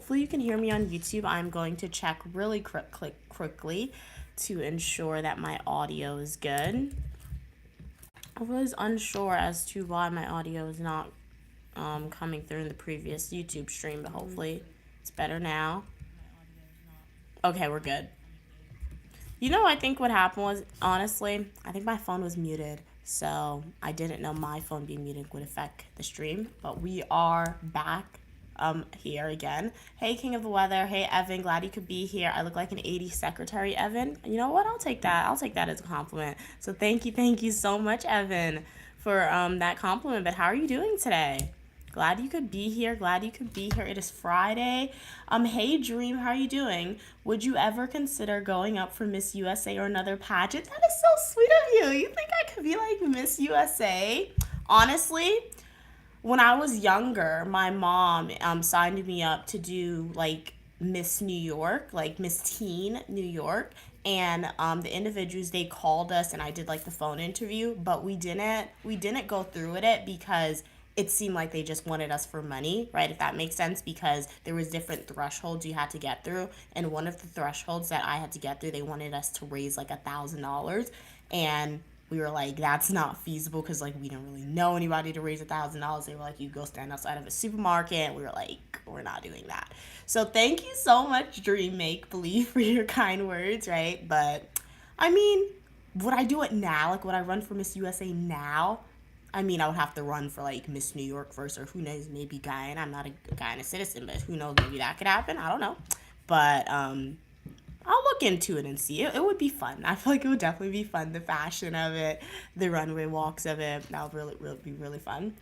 hopefully you can hear me on YouTube. I'm going to check really quickly to ensure that my audio is good. I was unsure as to why my audio is not coming through in the previous YouTube stream, but hopefully it's better now. Okay, we're good. I think what happened was, honestly, I think my phone was muted. So I didn't know my phone being muted would affect the stream. But we are back here again. Hey, King of the Weather. Hey, Evan. Glad you could be here. I look like an 80s secretary, Evan. You know what? I'll take that. I'll take that as a compliment. So thank you so much, Evan, for that compliment. But how are you doing today? Glad you could be here. Glad you could be here. It is Friday. Hey Dream, how are you doing? Would you ever consider going up for Miss USA or another pageant? That is so sweet of you. You think I could be like Miss USA? Honestly, when I was younger, my mom signed me up to do like Miss New York, like Miss Teen New York. And the individuals, they called us and I did like the phone interview, but we didn't go through with it because it seemed like they just wanted us for money, right? If that makes sense, because there was different thresholds you had to get through, and one of the thresholds that I had to get through, they wanted us to raise like $1,000, and we were like, that's not feasible because like we don't really know anybody to raise $1,000. They were like, you go stand outside of a supermarket. We were like, we're not doing that. So thank you so much, Dream Make Believe, for your kind words, right? But I mean, would I do it now? Like, would I run for Miss USA now? I mean, I would have to run for like Miss New York first, or who knows, maybe Guyana. I'm not a Guyana citizen, but who knows, maybe that could happen. I don't know. But I'll look into it and see. It would be fun. I feel like it would definitely be fun. The fashion of it, the runway walks of it, that would really be really fun.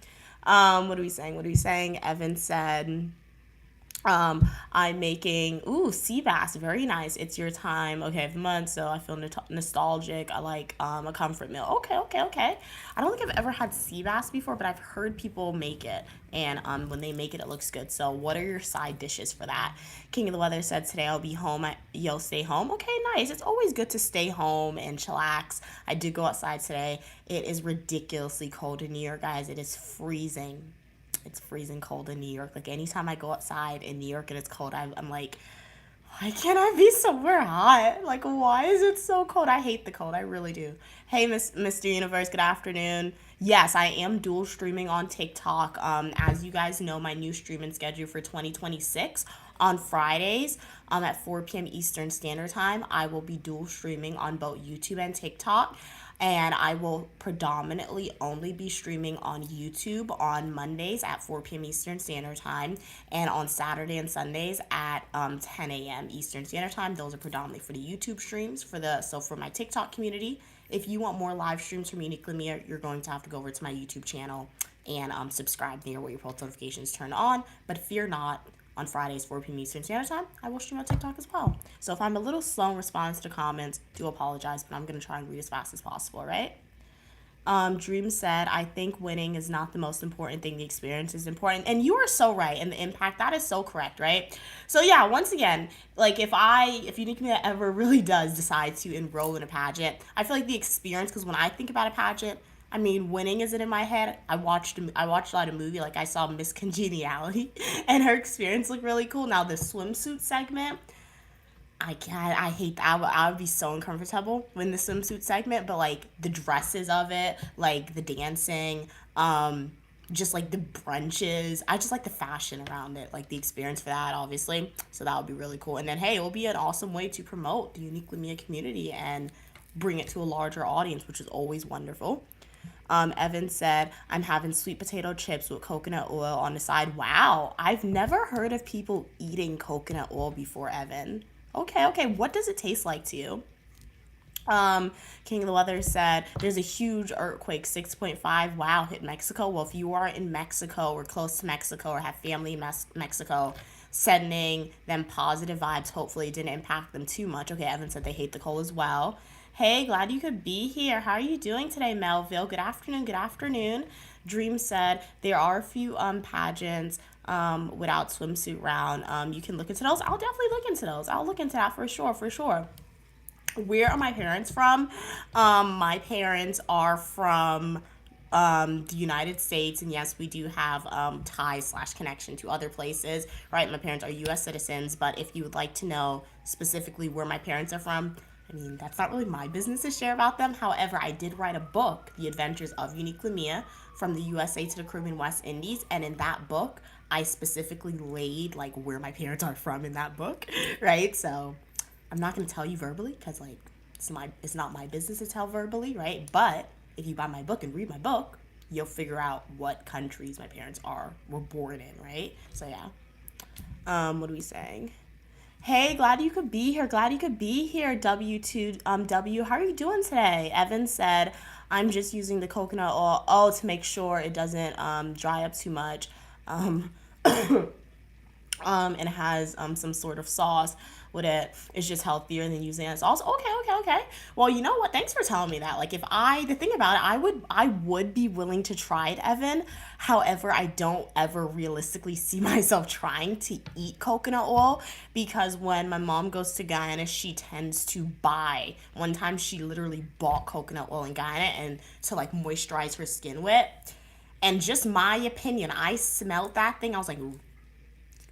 What are we saying? What are we saying? Evan said, I'm making sea bass, very nice. It's your time, okay, of the month, so I feel nostalgic. I like a comfort meal. Okay. I don't think I've ever had sea bass before, but I've heard people make it, and when they make it, it looks good. So, what are your side dishes for that? King of the Weather said today I'll be home. You'll stay home. Okay, nice. It's always good to stay home and chillax. I did go outside today. It is ridiculously cold in New York, guys. It is freezing. It's freezing cold in New York. Like anytime I go outside in New York and it's cold, I'm like, why can't I be somewhere hot? Like, why is it so cold? I hate the cold. I really do. Hey, Mr. Universe. Good afternoon. Yes, I am dual streaming on TikTok. As you guys know, my new streaming schedule for 2026 on Fridays, at 4 p.m. Eastern Standard Time, I will be dual streaming on both YouTube and TikTok, and I will predominantly only be streaming on YouTube on Mondays at 4 p.m. Eastern Standard Time, and on Saturday and Sundays at 10 a.m. Eastern Standard Time. Those are predominantly for the YouTube streams. For my TikTok community, if you want more live streams from Unique Lemire, you're going to have to go over to my YouTube channel and subscribe near where your post notifications turn on. But fear not, on Fridays, 4 p.m. Eastern Standard Time, I will stream on TikTok as well. So if I'm a little slow in response to comments, do apologize, but I'm going to try and read as fast as possible, right? Dream said, I think winning is not the most important thing. The experience is important. And you are so right. And the impact, that is so correct, right? So yeah, once again, like if Unique Media ever really does decide to enroll in a pageant, I feel like the experience, because when I think about a pageant, I mean, winning isn't in my head. I watched a lot of movie. Like I saw Miss Congeniality, and her experience looked really cool. Now the swimsuit segment, I hate that. I would be so uncomfortable in the swimsuit segment, but like the dresses of it, like the dancing, just like the brunches. I just like the fashion around it, like the experience for that, obviously. So that would be really cool. And then hey, it will be an awesome way to promote the Unique Lemire community and bring it to a larger audience, which is always wonderful. Evan said, I'm having sweet potato chips with coconut oil on the side. Wow, I've never heard of people eating coconut oil before, Evan. Okay. What does it taste like to you? King of the Weather said, there's a huge earthquake, 6.5. Wow, hit Mexico. Well, if you are in Mexico or close to Mexico or have family in Mexico, sending them positive vibes. Hopefully it didn't impact them too much. Okay, Evan said they hate the cold as well. Hey, glad you could be here. How are you doing today, Melville? Good afternoon. Good afternoon. Dream said there are a few pageants without swimsuit round. You can look into those. I'll definitely look into those. I'll look into that for sure. For sure. Where are my parents from? My parents are from the United States, and yes, we do have ties/connection to other places, right? My parents are U.S. citizens, but if you would like to know specifically where my parents are from, I mean, that's not really my business to share about them. However, I did write a book, The Adventures of Unique Lamia, from the USA to the Caribbean West Indies, and in that book, I specifically laid like where my parents are from in that book, right? So I'm not gonna tell you verbally because like it's not my business to tell verbally, right? But if you buy my book and read my book, you'll figure out what countries my parents were born in, right? So yeah. What are we saying? Hey, glad you could be here. Glad you could be here. W2 How are you doing today? Evan said, I'm just using the coconut oil to make sure it doesn't dry up too much. Um and has some sort of sauce with it. It's just healthier than using that sauce. Okay. Well, you know what? Thanks for telling me that. Like, the thing about it, I would be willing to try it, Evan. However, I don't ever realistically see myself trying to eat coconut oil because when my mom goes to Guyana, she tends to buy. One time, she literally bought coconut oil in Guyana and to like moisturize her skin with. And just my opinion, I smelled that thing. I was like,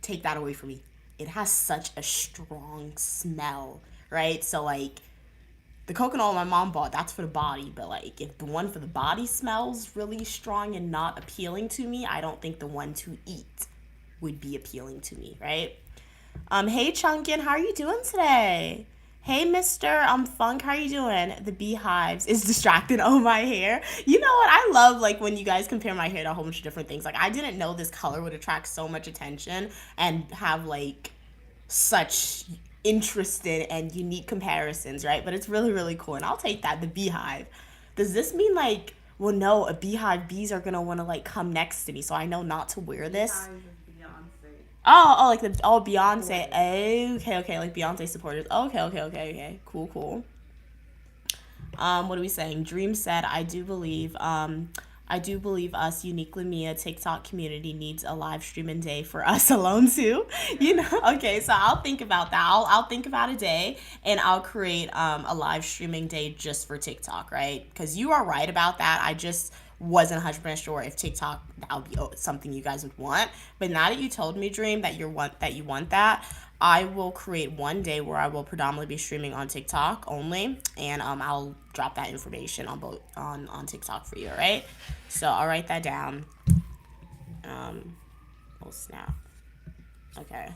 take that away from me. It has such a strong smell, right? So like the coconut oil my mom bought, that's for the body, but like if the one for the body smells really strong and not appealing to me, I don't think the one to eat would be appealing to me, right? Hey Chunkin, how are you doing today? Hey, Mr. Funk, how are you doing? The beehives is distracted. Oh, my hair. You know what? I love, like, when you guys compare my hair to a whole bunch of different things. Like, I didn't know this color would attract so much attention and have, like, such interesting and unique comparisons, right? But it's really, really cool. And I'll take that, the beehive. Does this mean, like, well, no, a beehive, bees are going to want to, like, come next to me, so I know not to wear this? Like Beyonce. Okay, like Beyonce supporters. Okay. Cool. What are we saying? Dream said, I do believe us, Unique Lamia TikTok community needs a live streaming day for us alone too. You know, okay, so I'll think about that. I'll think about a day and I'll create a live streaming day just for TikTok, right? Because you are right about that. I just wasn't 100% sure if TikTok that would be something you guys would want. But now that you told me, Dream, that you want that, I will create one day where I will predominantly be streaming on TikTok only, and I'll drop that information on both on TikTok for you. All right, so I'll write that down. Oh snap. Okay,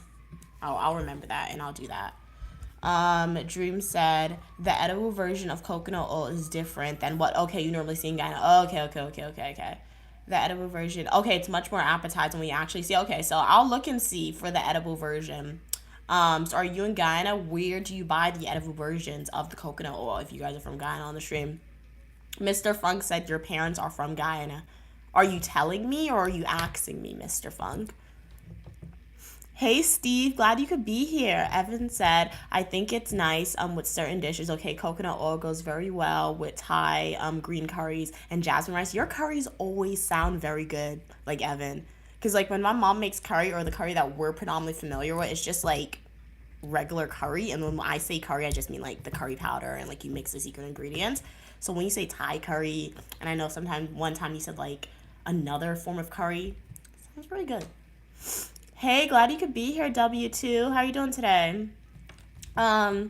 I'll remember that and I'll do that. Dream said the edible version of coconut oil is different than what you normally see in Guyana. Okay. The edible version. Okay, it's much more appetizing when you actually see. Okay, so I'll look and see for the edible version. So are you in Guyana? Where do you buy the edible versions of the coconut oil if you guys are from Guyana on the stream? Mr. Funk said your parents are from Guyana. Are you telling me or are you asking me, Mr. Funk? Hey Steve, glad you could be here. Evan said, I think it's nice with certain dishes. Okay, coconut oil goes very well with Thai green curries and jasmine rice. Your curries always sound very good, like Evan. Because like when my mom makes curry or the curry that we're predominantly familiar with, it's just like regular curry. And when I say curry, I just mean like the curry powder and like you mix the secret ingredients. So when you say Thai curry, and I know one time you said like another form of curry, sounds really good. Hey, glad you could be here, W2. How are you doing today? What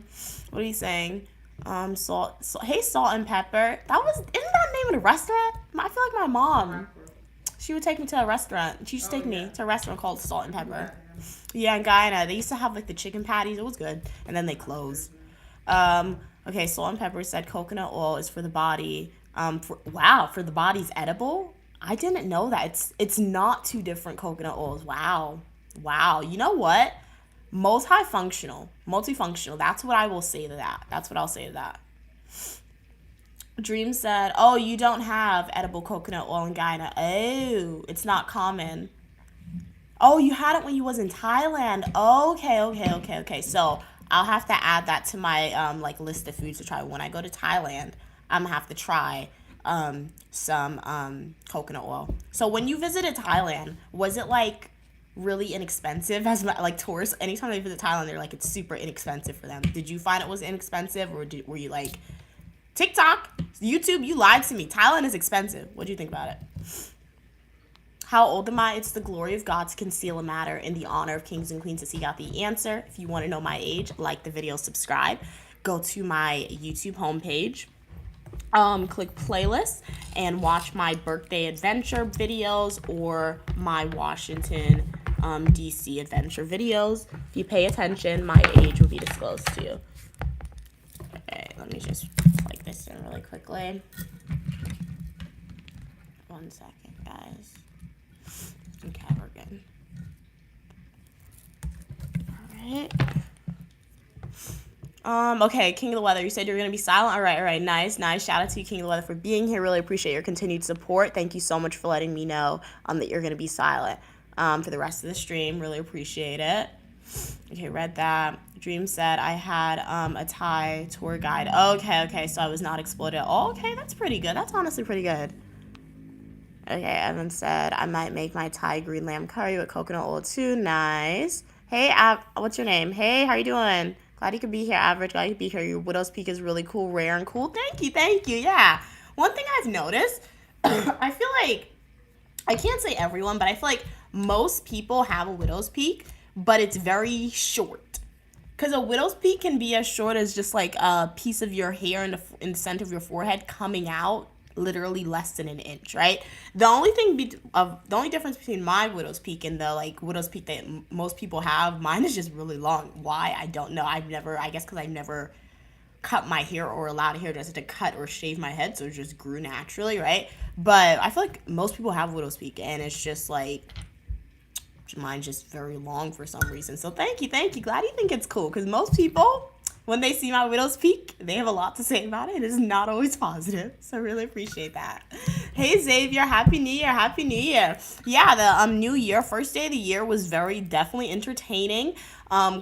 are you saying? Hey, Salt and Pepper. Isn't that the name of the restaurant? I feel like my mom, she would take me to a restaurant. She used to take me to a restaurant called Salt and Pepper. Yeah, in Guyana. They used to have like the chicken patties. It was good. And then they closed. Okay, Salt and Pepper said coconut oil is for the body. For the body's edible? I didn't know that. It's not two different coconut oils. Wow. You know what? Multifunctional. That's what I will say to that. That's what I'll say to that. Dream said, oh, you don't have edible coconut oil in Guyana. Oh, it's not common. Oh, you had it when you was in Thailand. Okay. So I'll have to add that to my list of foods to try. When I go to Thailand, I'm gonna have to try some coconut oil. So when you visited Thailand, was it like really inexpensive as like tourists? Anytime they visit Thailand, they're like it's super inexpensive for them. Did you find it was inexpensive, or were you like TikTok, YouTube, you lied to me. Thailand is expensive. What do you think about it? How old am I? It's the glory of God to conceal a matter in the honor of kings and queens to seek out the answer. If you want to know my age, like the video, subscribe. Go to my YouTube homepage. Click playlist and watch my birthday adventure videos or my Washington, DC adventure videos. If you pay attention, my age will be disclosed to you. Okay, let me just plug this in really quickly. 1 second, guys. Okay, we're good. All right. Okay, King of the Weather, you said you were going to be silent. All right. Nice. Shout out to you, King of the Weather, for being here. Really appreciate your continued support. Thank you so much for letting me know that you're going to be silent for the rest of the stream. Really appreciate it. Okay, read that. Dream said I had a Thai tour guide. Okay, so I was not exploited. Oh, okay, that's pretty good. That's honestly pretty good. Okay, Evan said I might make my Thai green lamb curry with coconut oil too. Nice. Hey, what's your name? Hey, how you doing? Glad you could be here, Average. Glad you could be here. Your Widow's Peak is really cool, rare and cool. Thank you. Yeah. One thing I've noticed, I feel like, I can't say everyone, but I feel like most people have a Widow's Peak, but it's very short. Because a Widow's Peak can be as short as just like a piece of your hair in the center of your forehead coming out literally less than an inch, right? The only difference between my Widow's Peak and the like Widow's Peak that most people have, mine is just really long. Why? I don't know. I guess because I've never cut my hair or allowed a hairdresser to cut or shave my head, so it just grew naturally, right? But I feel like most people have Widow's Peak, and it's just like mine's just very long for some reason. So thank you. Glad you think it's cool, because most people, when they see my Widow's Peak, they have a lot to say about it. It is not always positive, so I really appreciate that. Hey Xavier, Happy New Year. Yeah, the new year, first day of the year was definitely entertaining.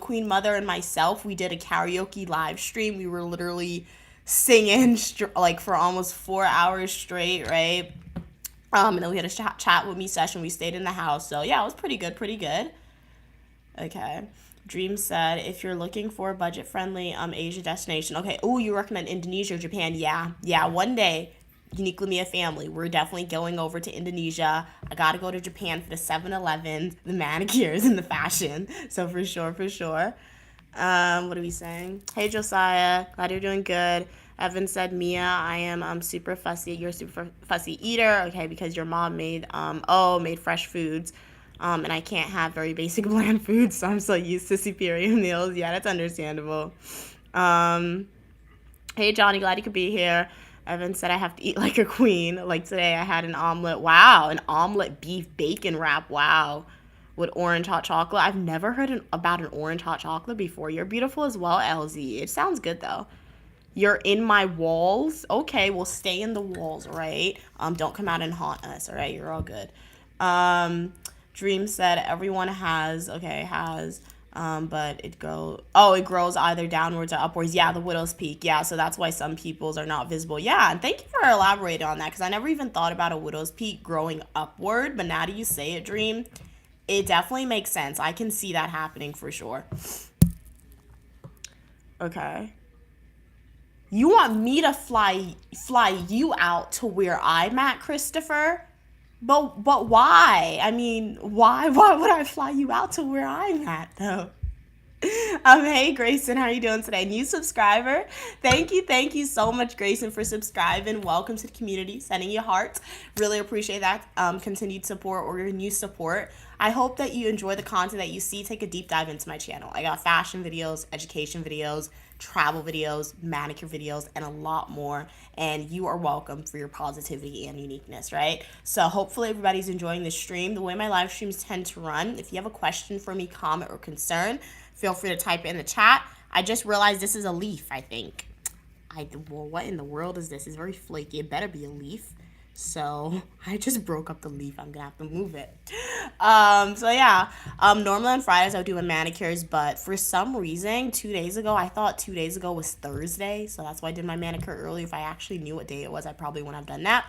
Queen Mother and myself, we did a karaoke live stream. We were literally singing like for almost 4 hours straight, right? And then we had a chat with me session. We stayed in the house. So yeah, it was pretty good. Okay. Dream said, if you're looking for a budget-friendly Asia destination. Okay. Oh, you recommend Indonesia or Japan? Yeah. One day, Uniquely Me a family, we're definitely going over to Indonesia. I got to go to Japan for the 7-Elevens, the manicures, and the fashion. So for sure. What are we saying? Hey, Josiah. Glad you're doing good. Evan said, Mia, I am super fussy. You're a super fussy eater. Okay, because your mom made fresh foods. And I can't have very basic bland foods, so I'm so used to superior meals. Yeah, that's understandable. Hey, Johnny, glad you could be here. Evan said I have to eat like a queen. Like today, I had an omelet. Wow, an omelet beef bacon wrap. Wow. With orange hot chocolate. I've never heard about an orange hot chocolate before. You're beautiful as well, LZ. It sounds good, though. You're in my walls. Okay, well, stay in the walls, all right? Don't come out and haunt us, all right? You're all good. Dream said everyone has, but it grows either downwards or upwards. Yeah, the Widow's Peak. Yeah, so that's why some people's are not visible. Yeah, and thank you for elaborating on that, because I never even thought about a Widow's Peak growing upward, but now that you say it, Dream, it definitely makes sense. I can see that happening for sure. Okay. You want me to fly you out to where I'm at, Christopher? But why? I mean, why would I fly you out to where I'm at, though? Hey, Grayson, how are you doing today? New subscriber. Thank you so much, Grayson, for subscribing. Welcome to the community. Sending you hearts. Really appreciate that continued support or your new support. I hope that you enjoy the content that you see. Take a deep dive into my channel. I got fashion videos, education videos, travel videos, manicure videos, and a lot more. And you are welcome for your positivity and uniqueness, right? So hopefully everybody's enjoying this stream. The way my live streams tend to run, if you have a question for me, comment, or concern, feel free to type it in the chat. I just realized this is a leaf, I think. Well, what in the world is this? It's very flaky. It better be a leaf. So I just broke up the leaf. I'm gonna have to move it. Normally on Fridays I would do my manicures, but for some reason 2 days ago, I thought 2 days ago was Thursday, so that's why I did my manicure early. If I actually knew what day it was, I probably wouldn't have done that.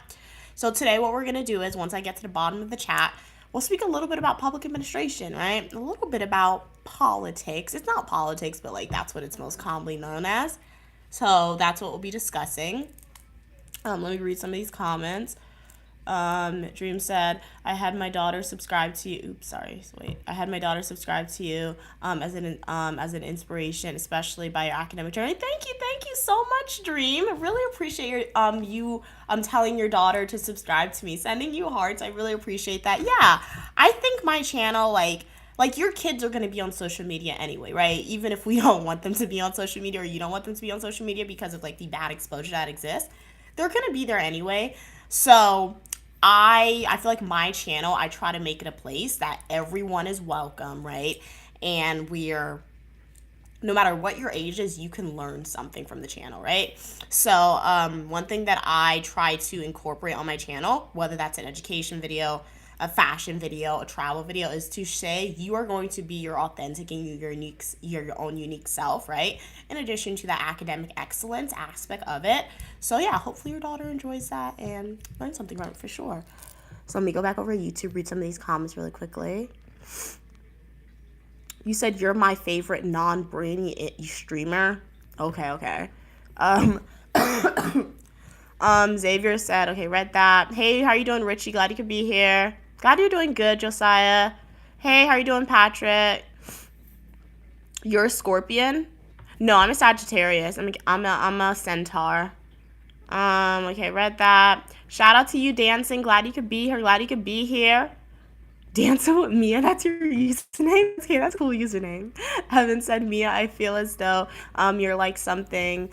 So today what we're gonna do is, once I get to the bottom of the chat, we'll speak a little bit about public administration, right? A little bit about politics. It's not politics, but like that's what it's most commonly known as. So that's what we'll be discussing. Let me read some of these comments. Dream said, I had my daughter subscribe to you. Oops, sorry. Wait. I had my daughter subscribe to you as an inspiration, especially by your academic journey. Thank you so much, Dream. I really appreciate your you telling your daughter to subscribe to me, sending you hearts. I really appreciate that. Yeah, I think my channel like your kids are going to be on social media anyway, right? Even if we don't want them to be on social media or you don't want them to be on social media because of like the bad exposure that exists, they're going to be there anyway. So I feel like my channel, I try to make it a place that everyone is welcome, right? And we're no matter what your age is, you can learn something from the channel, right? So one thing that I try to incorporate on my channel, whether that's an education video, a fashion video, a travel video, is to say you are going to be your authentic and your own unique self, right? In addition to that academic excellence aspect of it. So yeah, hopefully your daughter enjoys that and learns something from it for sure. So let me go back over YouTube, read some of these comments really quickly. You said you're my favorite non-brainy streamer. Okay. Xavier said, okay, read that. Hey, how you doing, Richie? Glad you could be here. Glad you're doing good, Josiah. Hey, how you doing, Patrick? You're a Scorpion? No, I'm a Sagittarius. I'm a Centaur. Okay, read that. Shout out to you, Dancing. Glad you could be here. Glad you could be here. Dancing with Mia, that's your username? Okay, that's a cool username. Evan said, Mia, I feel as though you're like something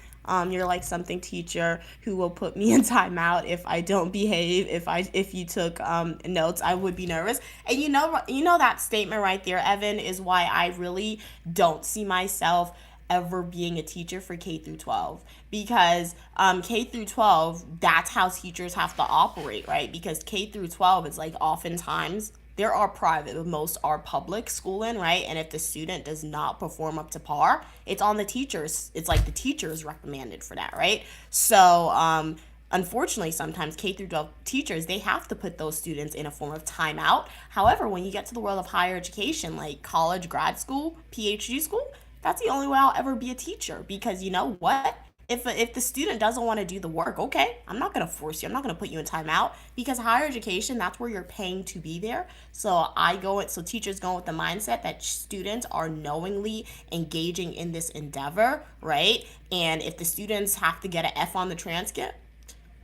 teacher who will put me in timeout if I don't behave. If you took notes, I would be nervous. And you know that statement right there, Evan, is why I really don't see myself ever being a teacher for K through 12, because K through 12, that's how teachers have to operate, right? Because K through 12 is like oftentimes there are private, but most are public schooling, right? And if the student does not perform up to par, it's on the teachers. It's like the teacher is reprimanded for that, right? So unfortunately, sometimes K through 12 teachers, they have to put those students in a form of timeout. However, when you get to the world of higher education, like college, grad school, PhD school, that's the only way I'll ever be a teacher, because you know what? If the student doesn't want to do the work, okay, I'm not going to force you. I'm not going to put you in timeout, because higher education, that's where you're paying to be there. So teachers go with the mindset that students are knowingly engaging in this endeavor, right? And if the students have to get an F on the transcript,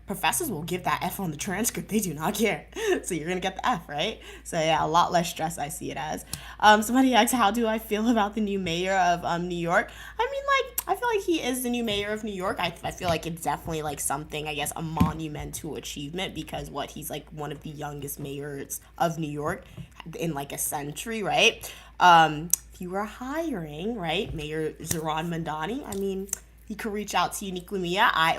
professors will give that F on the transcript. They do not care. So you're going to get the F, right? So yeah, a lot less stress, I see it as. Somebody asked, how do I feel about the new mayor of New York? I mean, like, I feel like he is the new mayor of New York. I feel like it's definitely like something, I guess, a monumental achievement, because he's like one of the youngest mayors of New York in like a century, right? If you were hiring, right, Mayor Zohran Mamdani, I mean, you could reach out to Uniquely Mia. I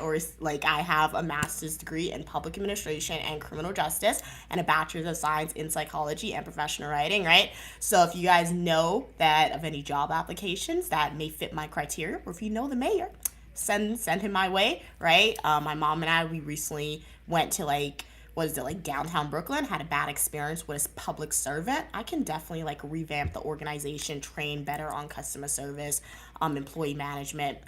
have a master's degree in public administration and criminal justice and a bachelor's of science in psychology and professional writing, right? So if you guys know that of any job applications that may fit my criteria, or if you know the mayor, send him my way, right? My mom and I, we recently went to downtown Brooklyn, had a bad experience with a public servant. I can definitely like revamp the organization, train better on customer service, employee management,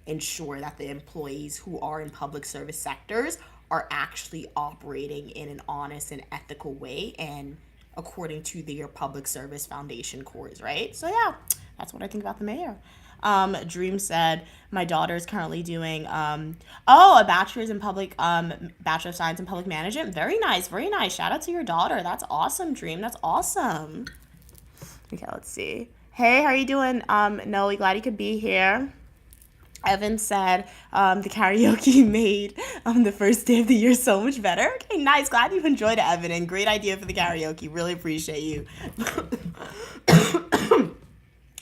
ensure that the employees who are in public service sectors are actually operating in an honest and ethical way and according to their public service foundation cores, right? So yeah, that's what I think about the mayor. Dream said, my daughter is currently doing a bachelor's Bachelor of Science in Public Management. Very nice. Shout out to your daughter. That's awesome, Dream. That's awesome. Okay, let's see. Hey, how are you doing? Noe, glad you could be here. Evan said the karaoke made the first day of the year so much better. Okay, nice. Glad you enjoyed it, Evan, and great idea for the karaoke. Really appreciate you.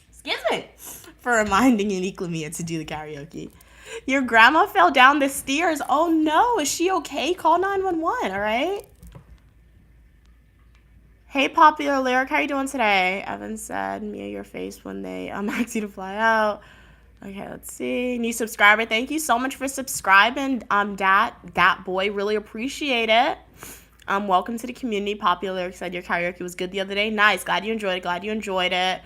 Excuse me for reminding Uniquely Mia to do the karaoke. Your grandma fell down the stairs. Oh no, is she okay? Call 911, all right? Hey, Popular Lyric, how you doing today? Evan said, Mia, your face when they asked you to fly out. Okay, let's see. New subscriber. Thank you so much for subscribing, that boy. Really appreciate it. Welcome to the community. Popular Lyric said your karaoke was good the other day. Nice. Glad you enjoyed it.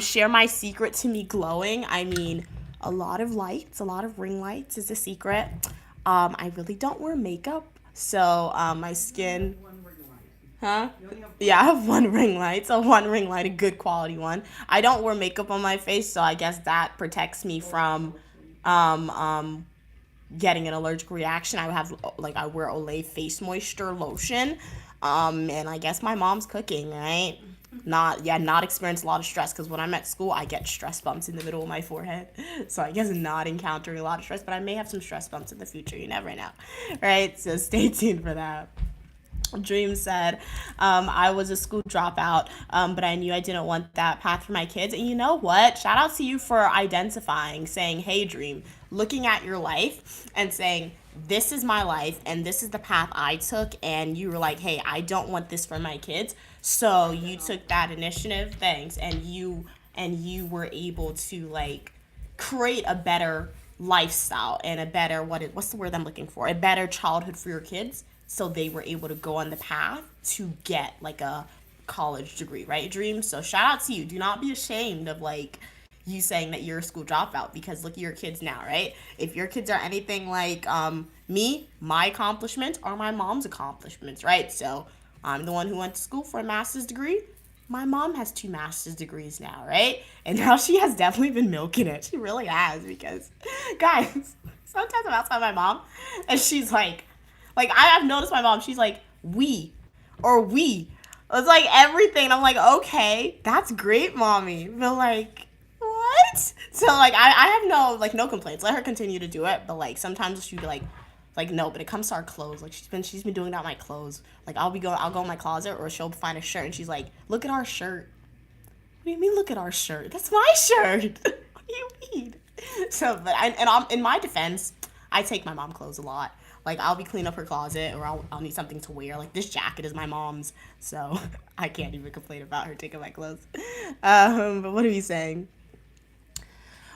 Share my secret to me glowing. I mean, a lot of lights, a lot of ring lights is a secret. I really don't wear makeup, so my skin. Huh? Yeah, I have one ring light. So one ring light, a good quality one. I don't wear makeup on my face, so I guess that protects me from um um getting an allergic reaction. I have like I wear Olay face moisture lotion. And I guess my mom's cooking, right? Not experience a lot of stress because when I'm at school, I get stress bumps in the middle of my forehead. So I guess not encountering a lot of stress, but I may have some stress bumps in the future. You never know, right? So stay tuned for that. Dream said, I was a school dropout, but I knew I didn't want that path for my kids. And you know what? Shout out to you for identifying, saying, hey, Dream, looking at your life and saying, this is my life and this is the path I took. And you were like, hey, I don't want this for my kids. So you took that initiative, thanks, and you were able to like create a better lifestyle and a better what's the word I'm looking for? A better childhood for your kids so they were able to go on the path to get like a college degree, right? Dream. So shout out to you. Do not be ashamed of like you saying that you're a school dropout because look at your kids now, right? If your kids are anything like me, my accomplishments are my mom's accomplishments, right? So I'm the one who went to school for a master's degree. My mom has two master's degrees now, right? And now she has definitely been milking it. She really has because, guys, sometimes I'm outside my mom and she's like I have noticed my mom. She's like we, or we. It's like everything. I'm like, okay, that's great, mommy. But like, what? So like, I have no complaints. Let her continue to do it. But like, sometimes she'll be like no. But it comes to our clothes. Like she's been doing that with my clothes. Like I'll go in my closet or she'll find a shirt and she's like, look at our shirt. What do you mean, look at our shirt? That's my shirt. What do you mean? So, but I'm in my defense, I take my mom clothes a lot. Like I'll be cleaning up her closet, or I'll need something to wear. Like this jacket is my mom's, so I can't even complain about her taking my clothes. But what are you saying?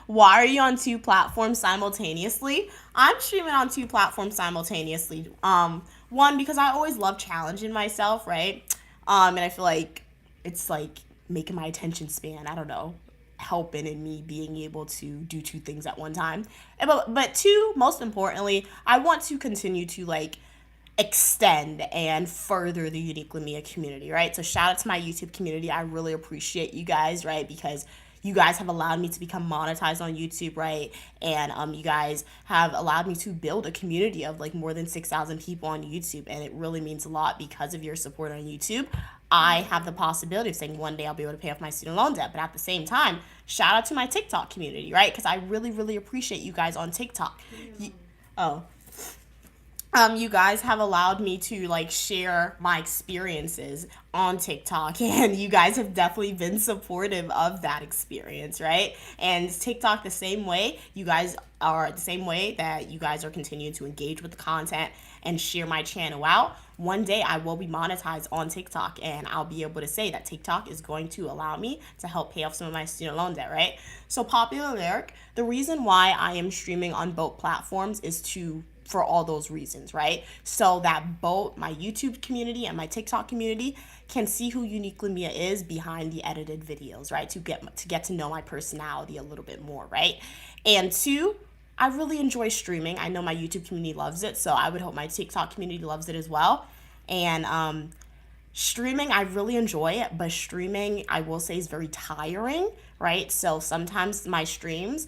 Why are you on two platforms simultaneously? I'm streaming on two platforms simultaneously. One because I always love challenging myself, right? And I feel like it's like making my attention span. I don't know, helping in me being able to do two things at one time. But two, most importantly, I want to continue to like extend and further the Unique Lamia community, right? So shout out to my YouTube community. I really appreciate you guys, right? Because you guys have allowed me to become monetized on YouTube, right? And you guys have allowed me to build a community of like more than 6,000 people on YouTube, and it really means a lot because of your support on YouTube. I have the possibility of saying one day I'll be able to pay off my student loan debt, but at the same time, shout out to my TikTok community, right? Because I really, really appreciate you guys on TikTok. Oh, you guys have allowed me to like share my experiences on TikTok, and you guys have definitely been supportive of that experience, right? And TikTok the same way, you guys are the same way that you guys are continuing to engage with the content and share my channel out. One day I will be monetized on TikTok, and I'll be able to say that TikTok is going to allow me to help pay off some of my student loan debt, right? So popular lyric, the reason why I am streaming on both platforms is for all those reasons, right? So that both my YouTube community and my TikTok community can see who Unique Lamia is behind the edited videos, right? To get to know my personality a little bit more, right? And two, I really enjoy streaming. I know my YouTube community loves it, so I would hope my TikTok community loves it as well. And streaming, I really enjoy it, but streaming, I will say, is very tiring, right? So sometimes my streams,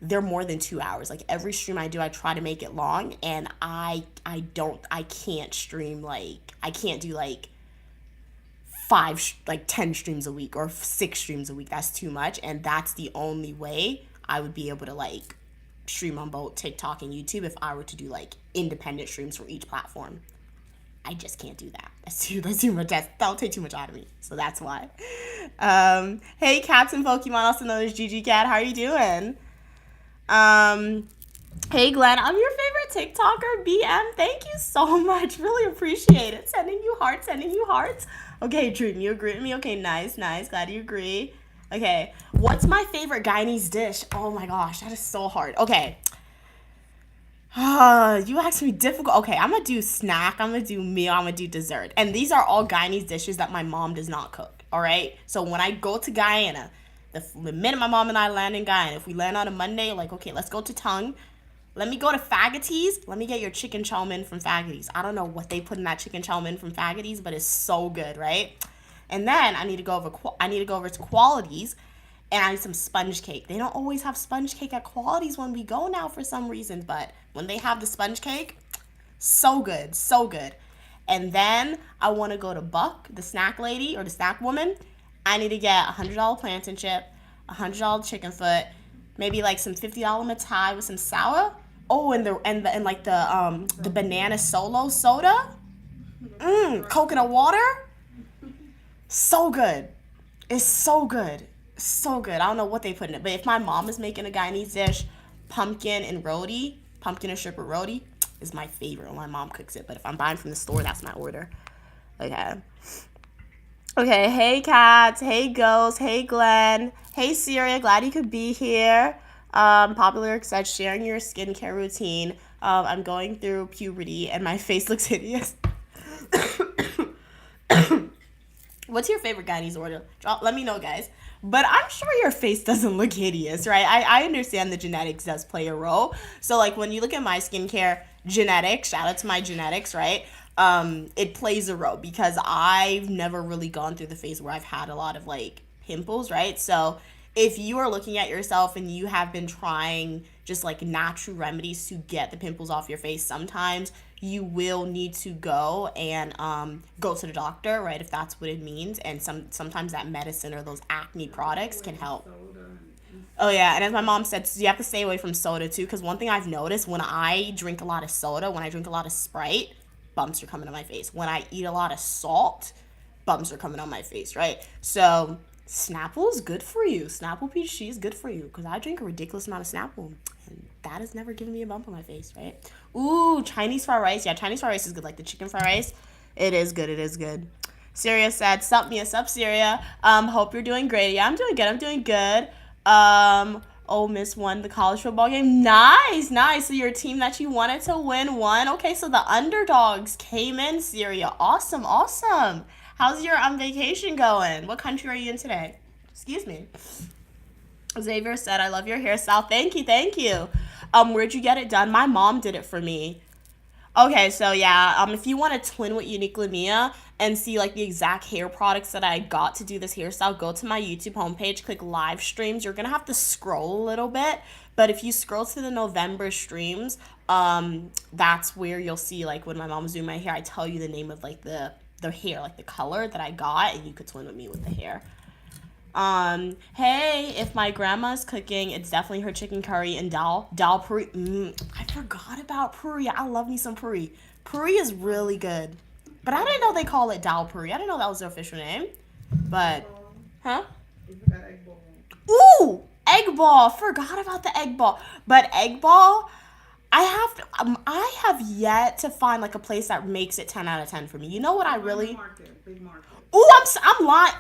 they're more than 2 hours. Like every stream I do, I try to make it long, and I can't stream like I can't do like 10 streams a week or 6 streams a week. That's too much, and that's the only way I would be able to like stream on both TikTok and YouTube if I were to do like independent streams for each platform. I just can't do that. That's too much. That'll take too much out of me. So that's why. Hey, Captain Pokemon, also known as GG Cat. How are you doing? Hey Glenn, I'm your favorite TikToker, BM. Thank you so much. Really appreciate it. Sending you hearts. Okay, Dream, you agree with me? Okay, nice. Glad you agree. Okay, what's my favorite Guyanese dish? Oh my gosh, that is so hard. Okay. You asked me difficult. Okay, I'm gonna do snack, I'm gonna do meal, I'm gonna do dessert. And these are all Guyanese dishes that my mom does not cook, all right? So when I go to Guyana, The minute my mom and I land in Guyana, if we land on a Monday, like, okay, let's go to Tongue. Let me go to Faggoty's. Let me get your chicken chow mein from Faggoty's. I don't know what they put in that chicken chow mein from Faggoty's, but it's so good, right? And then I need to go over to Quality's, and I need some sponge cake. They don't always have sponge cake at Quality's when we go now for some reason, but when they have the sponge cake, so good, so good. And then I want to go to Buck, the snack lady or the snack woman. I need to get $100 plantain chip, $100 chicken foot, maybe like some $50 mitai with some sour. Oh, and the banana solo soda. Coconut water. So good. It's so good. So good. I don't know what they put in it, but if my mom is making a Guyanese dish, pumpkin and shrimp and roti is my favorite when my mom cooks it. But if I'm buying from the store, that's my order. Okay. Okay, hey Cats, hey Ghost, hey Glenn, hey Syria, glad you could be here. Popular said sharing your skincare routine. I'm going through puberty and my face looks hideous. What's your favorite Guyanese order? Let me know, guys. But I'm sure your face doesn't look hideous, right? I understand the genetics does play a role. So, like, when you look at my skincare genetics, shout out to my genetics, right? It plays a role because I've never really gone through the phase where I've had a lot of, like, pimples, right? So, if you are looking at yourself and you have been trying just, like, natural remedies to get the pimples off your face, sometimes you will need to go and go to the doctor, right, if that's what it means. And sometimes that medicine or those acne products can help. Oh, yeah, and as my mom said, you have to stay away from soda, too, because one thing I've noticed, when I drink a lot of soda, when I drink a lot of Sprite, bumps are coming on my face. When I eat a lot of salt, bumps are coming on my face, right? So Snapple is good for you. Snapple peach tea is good for you because I drink a ridiculous amount of Snapple, and that has never given me a bump on my face, right? Ooh, Chinese fried rice. Yeah, Chinese fried rice is good, like the chicken fried rice. It is good. It is good. Syria said, "Sup, Mia, sup, Syria. Hope you're doing great. Yeah, I'm doing good. I'm doing good. Ole Miss won the college football game. Nice, nice. So your team that you wanted to win won. Okay, so the underdogs came in, Syria. Awesome, awesome. How's your vacation going? What country are you in today? Excuse me." Xavier said, "I love your hairstyle." Thank you, thank you. Where'd you get it done? My mom did it for me. Okay, so yeah, if you want to twin with Unique Lamia and see like the exact hair products that I got to do this hairstyle, go to my YouTube homepage, click live streams. You're gonna have to scroll a little bit, but if you scroll to the November streams, that's where you'll see like when my mom was doing my hair, I tell you the name of like the hair, like the color that I got, and you could twin with me with the hair. Hey, if my grandma's cooking, it's definitely her chicken curry and dal puri. I forgot about puri. I love me some puri. Puri is really good. But I didn't know they call it dal puri. I didn't know that was their official name. But, huh? Ooh, egg ball. Forgot about the egg ball. But egg ball, I have yet to find like a place that makes it 10 out of 10 for me. You know what I really... Big market. Ooh, I'm lying.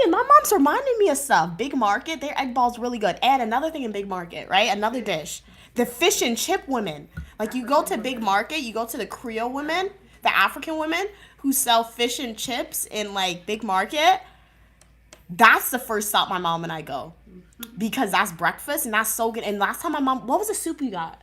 My mom's reminding me of stuff. Big Market, their egg ball's really good. And another thing in Big Market, right? Another dish. The fish and chip women. Like you go to Big Market, you go to the Creole women, the African women who sell fish and chips in like Big Market. That's the first stop my mom and I go. Because that's breakfast and that's so good. And last time what was the soup you got?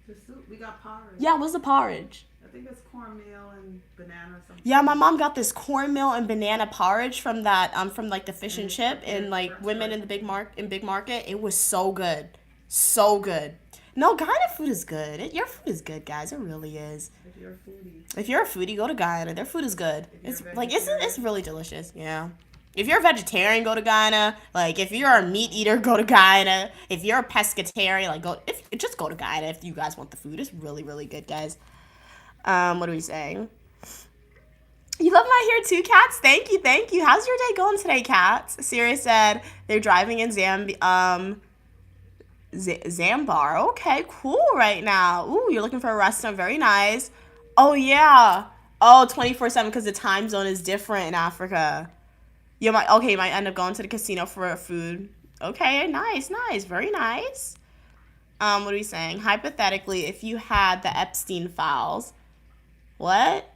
The soup, we got porridge. Yeah, what's the porridge? I think it's cornmeal and banana or something. Yeah, my mom got this cornmeal and banana porridge from that from like the fish and chip and like women in the Big Market. It was so good. So good. No, Guyana food is good. Your food is good, guys. It really is. If you're a foodie, go to Guyana. Their food is good. It's like it's really delicious. Yeah. If you're a vegetarian, go to Guyana. Like if you're a meat eater, go to Guyana. If you're a pescatarian, just go to Guyana if you guys want the food. It's really, really good, guys. What are we saying? You love my hair too, Cats? Thank you, thank you. How's your day going today, Cats? Siri said they're driving in Zambar. Okay, cool right now. Ooh, you're looking for a restaurant. Very nice. Oh, yeah. Oh, 24/7 because the time zone is different in Africa. You might end up going to the casino for food. Okay, nice. Very nice. What are we saying? Hypothetically, if you had the Epstein files... What?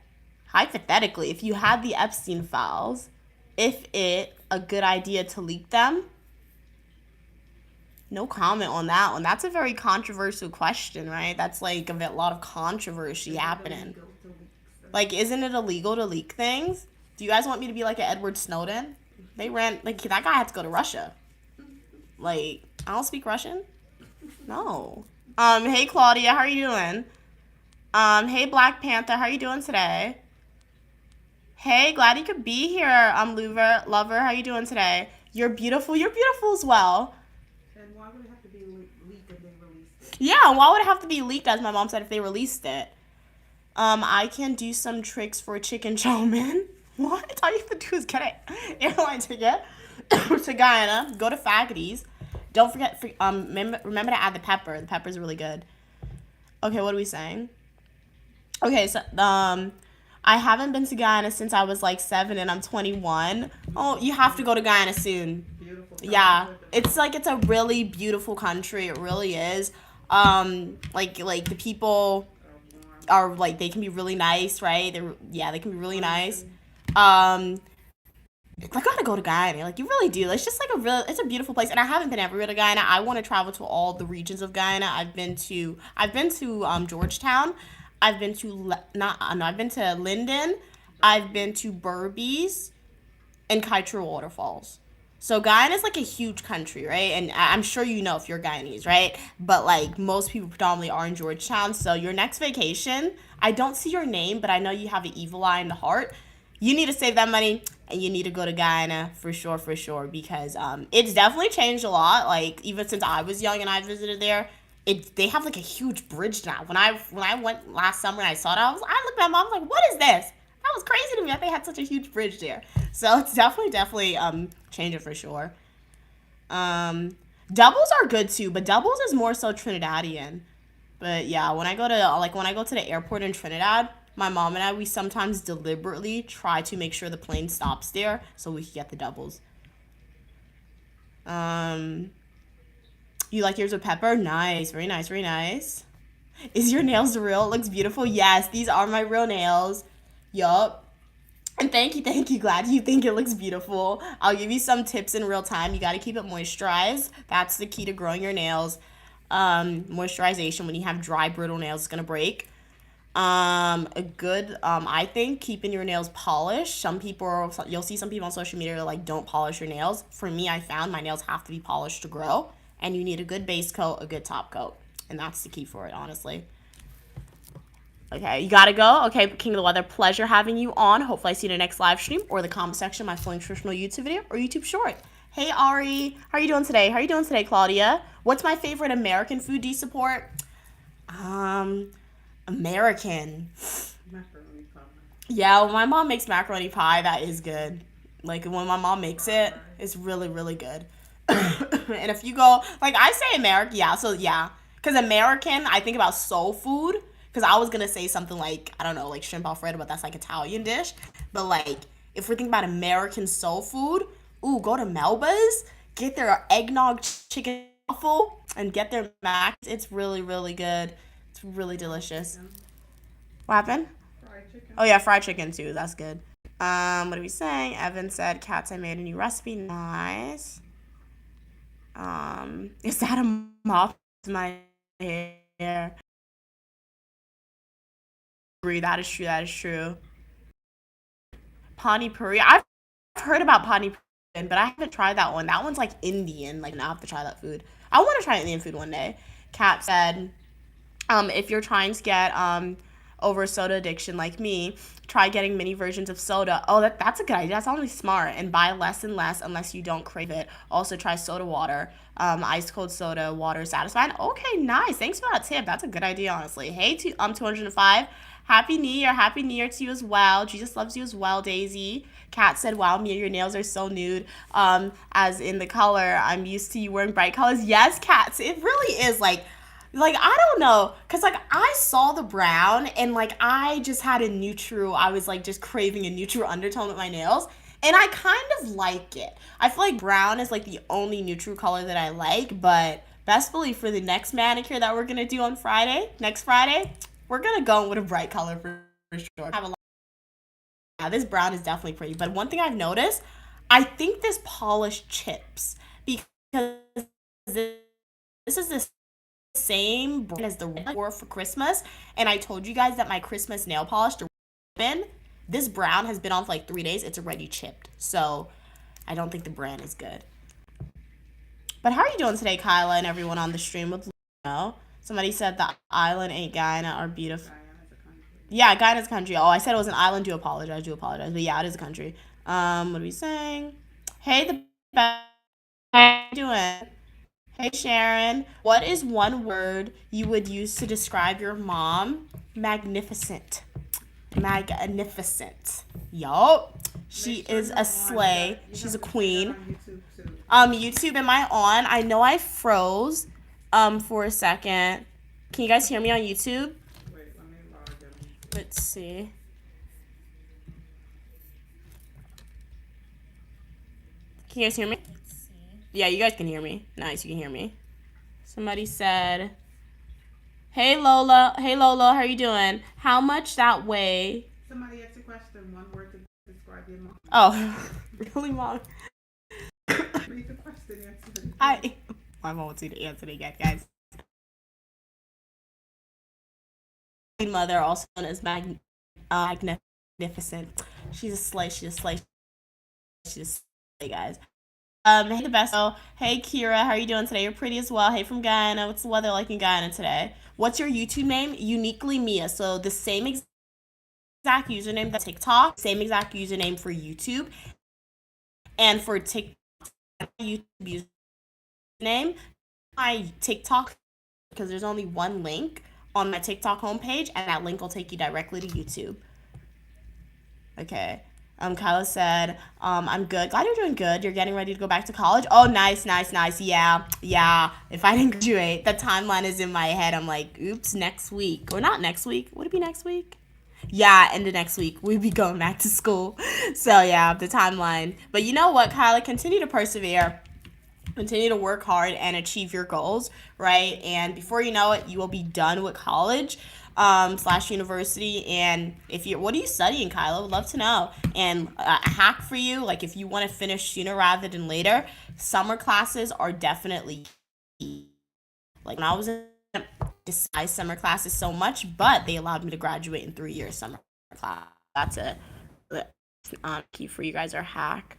Hypothetically, if you had the Epstein files, if it a good idea to leak them? No comment on that one. That's a very controversial question, right? That's like a lot of controversy Is it happening. illegal to leak stuff? Like, isn't it illegal to leak things? Do you guys want me to be like an Edward Snowden? They ran, like, that guy had to go to Russia. Like, I don't speak Russian. No. Hey Claudia, how are you doing? Hey Black Panther, how are you doing today? Hey, glad you could be here. Lover, how are you doing today? You're beautiful. You're beautiful as well. And why would it have to be leaked if they released it? Yeah, why would it have to be leaked, as my mom said, if they released it? I can do some tricks for chicken chow mein. What? All you have to do is get an airline ticket to Guyana, go to Faggoty's. Don't forget, remember to add the pepper. The pepper's really good. Okay, what are we saying? Okay, so, I haven't been to Guyana since I was like 7 and I'm 21. Oh, you have to go to Guyana soon. Beautiful. Yeah, it's a really beautiful country. It really is. Like the people are like, they can be really nice, right? They can be really nice. I gotta go to Guyana. Like, you really do. It's just like it's a beautiful place. And I haven't been everywhere to Guyana. I want to travel to all the regions of Guyana. I've been to Georgetown. I've been to Linden. I've been to Berbice and Kaieteur Waterfalls. So Guyana is like a huge country, right? And I'm sure you know if you're Guyanese, right? But like most people predominantly are in Georgetown. So your next vacation, I don't see your name, but I know you have an evil eye in the heart. You need to save that money and you need to go to Guyana for sure, because it's definitely changed a lot. Like even since I was young and I visited there, they have like a huge bridge now. When I went last summer and I saw it, I looked at my mom, I was like, what is this? That was crazy to me that they had such a huge bridge there. So it's definitely changing for sure. Doubles are good too, but doubles is more so Trinidadian. But yeah, when I go to the airport in Trinidad, my mom and I, we sometimes deliberately try to make sure the plane stops there so we can get the doubles. You like yours with pepper? Nice, very nice, very nice. Is your nails real? It looks beautiful. Yes, these are my real nails. Yup. And thank you. Glad you think it looks beautiful. I'll give you some tips in real time. You got to keep it moisturized. That's the key to growing your nails. Moisturization. When you have dry, brittle nails, it's gonna break. I think keeping your nails polished. You'll see some people on social media like don't polish your nails. For me, I found my nails have to be polished to grow, and you need a good base coat, a good top coat, and that's the key for it, honestly. Okay, you gotta go. Okay, King of the Weather, pleasure having you on. Hopefully I see you in the next live stream or the comment section of my full nutritional YouTube video or YouTube short. Hey Ari, how are you doing today? How are you doing today, Claudia? What's my favorite American food do you support? American. Macaroni pie. Yeah, when my mom makes macaroni pie, that is good. Like when my mom makes it, it's really, really good. And if you go, like I say American, yeah, so yeah. Because American, I think about soul food. Because I was going to say something like, I don't know, like shrimp Alfredo, but that's like Italian dish. But like, if we're thinking about American soul food, ooh, go to Melba's, get their eggnog chicken waffle, and get their mac. It's really, really good. It's really delicious. What happened? Fried chicken. Oh yeah, fried chicken too. That's good. What are we saying? Evan said, "Cats, I made a new recipe. Nice." Is that a mop to my hair? Agree. That is true. That is true. Pani Puri. I've heard about Pani Puri, but I haven't tried that one. That one's like Indian. Like, now I have to try that food. I want to try Indian food one day. Kat said, if you're trying to get over soda addiction like me, try getting mini versions of soda. Oh, that's a good idea. That's only smart. And buy less and less unless you don't crave it. Also try soda water. Ice cold soda water is satisfying. Okay, nice. Thanks for that tip. That's a good idea, honestly. Hey, 205. Happy New Year. Happy New Year to you as well. Jesus loves you as well, Daisy. Kat said, wow, Mia, your nails are so nude. As in the color, I'm used to you wearing bright colors. Yes, Kat. It really is like I don't know, cause like I saw the brown and like I just had a neutral. I was like just craving a neutral undertone with my nails, and I kind of like it. I feel like brown is like the only neutral color that I like, but best believe for the next manicure that we're gonna do on next Friday, we're gonna go with a bright color for sure. Yeah, this brown is definitely pretty. But one thing I've noticed, I think this polish chips because this is the same brand as the red I wore for Christmas, and I told you guys that my Christmas nail polish, the ribbon, this brown has been on for like 3 days. It's already chipped, so I don't think the brand is good. But how are you doing today, Kyla, and everyone on the stream with Luno? Somebody said the island ain't Guyana are beautiful. Guyana's a country. Yeah, Guyana's a country. Oh, I said it was an island. Do apologize. Do apologize. But yeah, it is a country. What are we saying? Hey, the best. How you doing? Hey, Sharon. What is one word you would use to describe your mom? Magnificent. Magnificent. Yup. She Make sure is you're a on. slay. You She's a have to check that queen. on YouTube too. YouTube, am I on? I know I froze for a second. Can you guys hear me on YouTube? Wait, let me log in. Let's see. Can you guys hear me? Yeah, you guys can hear me. Nice, you can hear me. Somebody said, "Hey Lola, how are you doing? How much that weigh?" Somebody asked a question. One word to describe your mom. Oh, really, mom? Read the question. Answer it. My mom wants you to answer it again, guys. Mother, also known as magnificent. She's a slay. She's a slay. She's a slay, guys. Hey the best. Oh, hey Kira, how are you doing today? You're pretty as well. Hey from Guyana. What's the weather like in Guyana today? What's your YouTube name? Uniquely Mia. So the same exact username that TikTok, same exact username for YouTube, and for TikTok YouTube username, my TikTok, because there's only one link on my TikTok homepage, and that link will take you directly to YouTube. Okay. Kyla said, I'm good. Glad you're doing good. You're getting ready to go back to college. Oh, nice. Yeah. If I didn't graduate, the timeline is in my head. I'm like, oops, next week. Or not next week. Would it be next week? Yeah, end of next week. We'd be going back to school. So, yeah, the timeline. But you know what, Kyla? Continue to persevere. Continue to work hard and achieve your goals, right? And before you know it, you will be done with college slash university. And if you're, what are you studying, Kyla? Would love to know. And a hack for you, like if you want to finish sooner rather than later, summer classes are definitely key. Like when I was in, despise summer classes so much, but they allowed me to graduate in 3 years summer class. That's a key for you guys, or hack.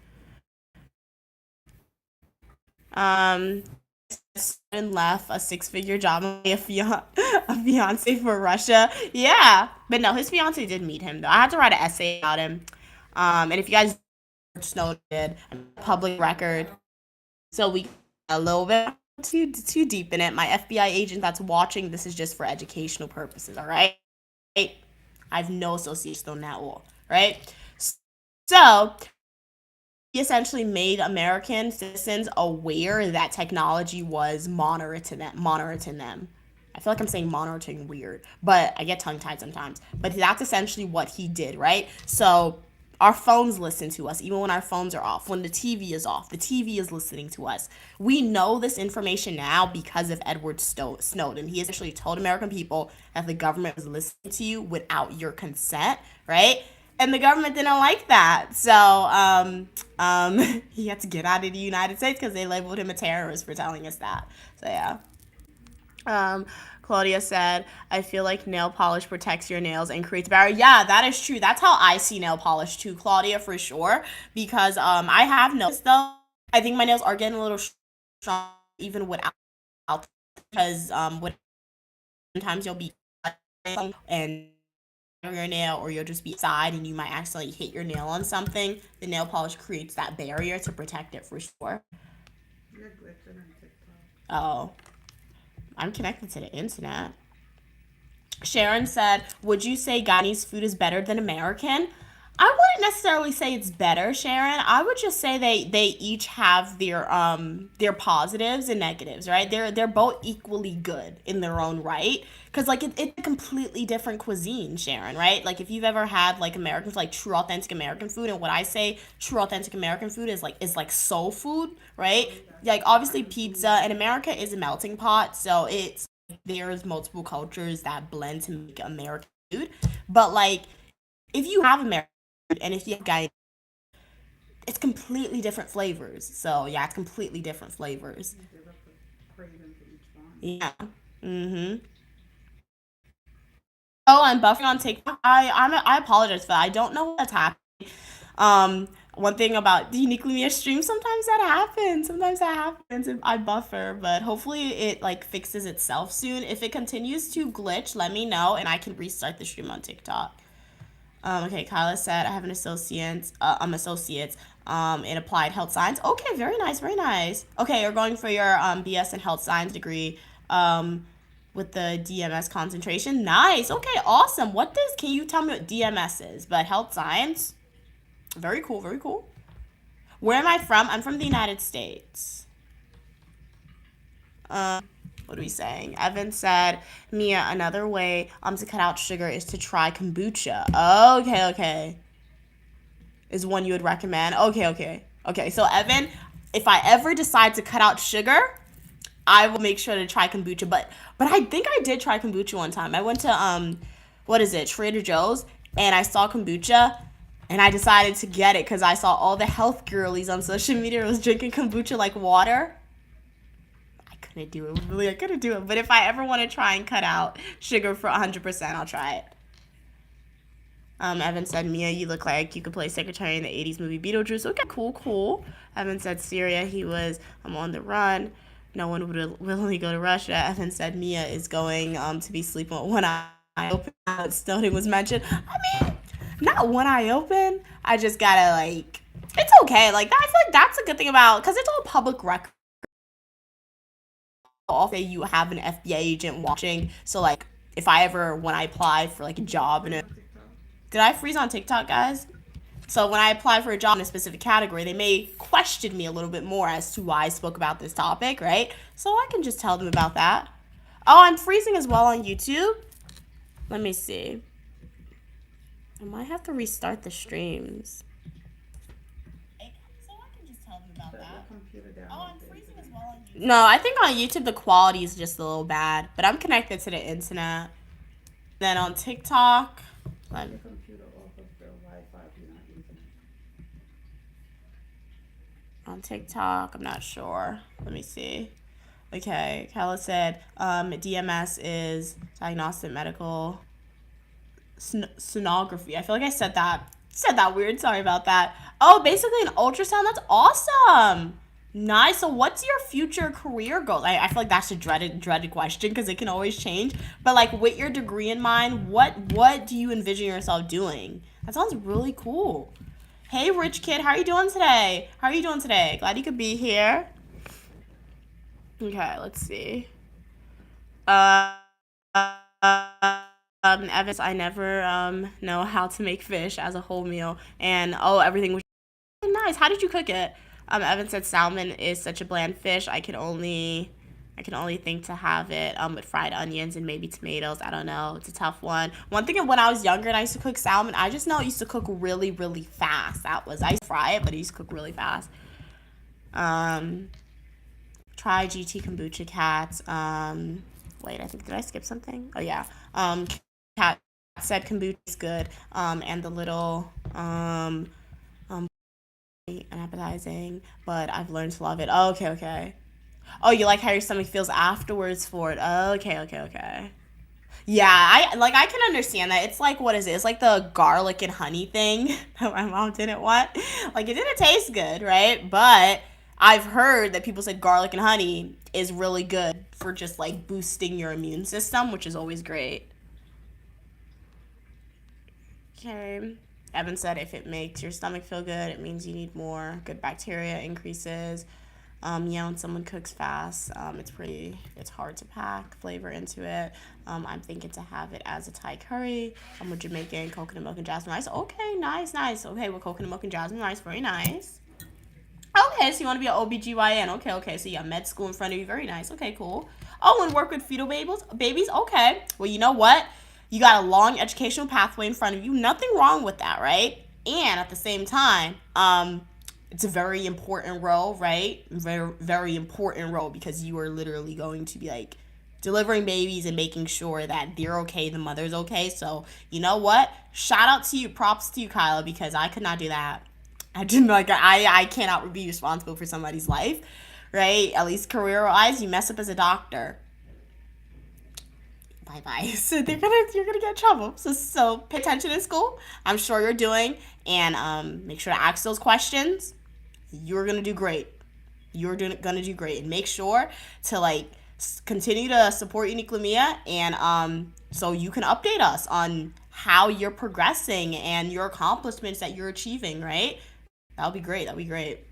And left a 6-figure job, a fiance for Russia. Yeah, but no, his fiance did meet him though. I had to write an essay about him. And if you guys Snowden did public record, so we a little bit too deep in it. My FBI agent that's watching this is just for educational purposes. All right, I have no association on that wall. Right, so he essentially made American citizens aware that technology was monitoring them. I feel like I'm saying monitoring weird, but I get tongue-tied sometimes. But that's essentially what he did, right? So our phones listen to us, even when our phones are off. When the TV is off, the TV is listening to us. We know this information now because of Edward Snowden. He essentially told American people that the government was listening to you without your consent, right? And the government didn't like that. So he had to get out of the United States because they labeled him a terrorist for telling us that. So yeah. Claudia said, I feel like nail polish protects your nails and creates barrier. Yeah, that is true. That's how I see nail polish too, Claudia, for sure. Because I have noticed though, I think my nails are getting a little strong even without, because sometimes you'll be and your nail, or you'll just be inside and you might accidentally hit your nail on something. The nail polish creates that barrier to protect it for sure. You're glitching on TikTok. Oh, I'm connected to the internet. Sharon said, would you say Guyanese food is better than American? I wouldn't necessarily say it's better, Sharon. I would just say they each have their positives and negatives, right? They're both equally good in their own right. Cause like it's a completely different cuisine, Sharon, right? Like if you've ever had like American, like true authentic American food, and what I say true authentic American food is like soul food, right? Like obviously pizza in America is a melting pot, so it's there's multiple cultures that blend to make American food. But like if you have American food and if you have Guyanese, it's completely different flavors. So yeah, it's completely different flavors. craving for each one. Yeah. Mm-hmm. Oh, I'm buffering on TikTok. I apologize for that. I don't know what's happening. One thing about the Uniquely Mia stream, sometimes that happens. Sometimes that happens if I buffer, but hopefully it like fixes itself soon. If it continues to glitch, let me know and I can restart the stream on TikTok. Okay, Kyla said I have an associates in applied health science. Okay, very nice, very nice. Okay, you're going for your BS in health science degree with the DMS concentration. Nice. Okay, awesome. Can you tell me what DMS is? But health science. Very cool, very cool. Where am I from? I'm from the United States. What are we saying? Evan said, Mia, another way to cut out sugar is to try kombucha. Okay. Is one you would recommend? Okay. So Evan, if I ever decide to cut out sugar, I will make sure to try kombucha. But I think I did try kombucha one time. I went to Trader Joe's, and I saw kombucha, and I decided to get it because I saw all the health girlies on social media was drinking kombucha like water. I couldn't do it. But if I ever want to try and cut out sugar for 100%, I'll try it. Evan said, Mia, you look like you could play secretary in the 80s movie Beetlejuice. Okay, cool. Evan said, Syria, he was on the run. No one would willingly go to Russia. Evan said, Mia is going to be sleeping with one eye open. Snowden was mentioned. I mean, not one eye open. I just gotta, it's okay. Like, I feel like that's a good thing about, because it's all public record. Say you have an FBI agent watching. So, if I ever, when I apply for, a job in a... Did I freeze on TikTok, guys? So when I apply for a job in a specific category, they may question me a little bit more as to why I spoke about this topic, right? So I can just tell them about that. Oh, I'm freezing as well on YouTube. Let me see. I might have to restart the streams. So I can just tell them about that. Oh, I'm freezing as well on YouTube. No, I think on YouTube the quality is just a little bad, but I'm connected to the internet. Then on TikTok... On TikTok, I'm not sure. Let me see. Okay, Kala said DMS is diagnostic medical sonography. I feel like I said that weird. Sorry about that. Oh, basically an ultrasound. That's awesome. Nice. So what's your future career goal? I feel like that's a dreaded question because it can always change. But with your degree in mind, what do you envision yourself doing? That sounds really cool. Hey, rich kid, how are you doing today? Glad you could be here. Okay, let's see. Evans, I never know how to make fish as a whole meal, and everything was nice. How did you cook it? Evan said salmon is such a bland fish. I can only think to have it with fried onions and maybe tomatoes. I don't know. It's a tough one. One thing when I was younger and I used to cook salmon, I just know it used to cook really, really fast. I used to fry it, but it used to cook really fast. Try GT kombucha cats. Wait, did I skip something? Oh yeah. Cat said kombucha is good. And the little and appetizing, but I've learned to love it. Oh, okay. Oh, you like how your stomach feels afterwards for it. Oh, okay. Yeah, I can understand that. It's what is it? It's like the garlic and honey thing that my mom didn't want. It didn't taste good, right? But I've heard that people said garlic and honey is really good for just boosting your immune system, which is always great. Okay. Evan said if it makes your stomach feel good, it means you need more. Good bacteria increases. When someone cooks fast, it's hard to pack flavor into it. I'm thinking to have it as a Thai curry. With Jamaican coconut milk and jasmine rice. Okay, nice. Okay, with coconut milk and jasmine rice, very nice. Okay, so you want to be an OBGYN. Okay, so you got med school in front of you, very nice. Okay, cool. Oh, and work with fetal babies. Okay, well, you know what? You got a long educational pathway in front of you. Nothing wrong with that, right? And at the same time, it's a very important role, right? Very, very important role because you are literally going to be delivering babies and making sure that they're okay, the mother's okay. So, you know what? Shout out to you. Props to you, Kyla, because I could not do that. I cannot be responsible for somebody's life. right? At least career-wise, you mess up as a doctor. Bye-bye. So you're gonna get in trouble. So pay attention in school. I'm sure you're doing, and make sure to ask those questions. You're gonna do great. Gonna do great, and make sure to like continue to support Unique Lumia, and so you can update us on how you're progressing and your accomplishments that you're achieving. Right? That'll be great. That'll be great.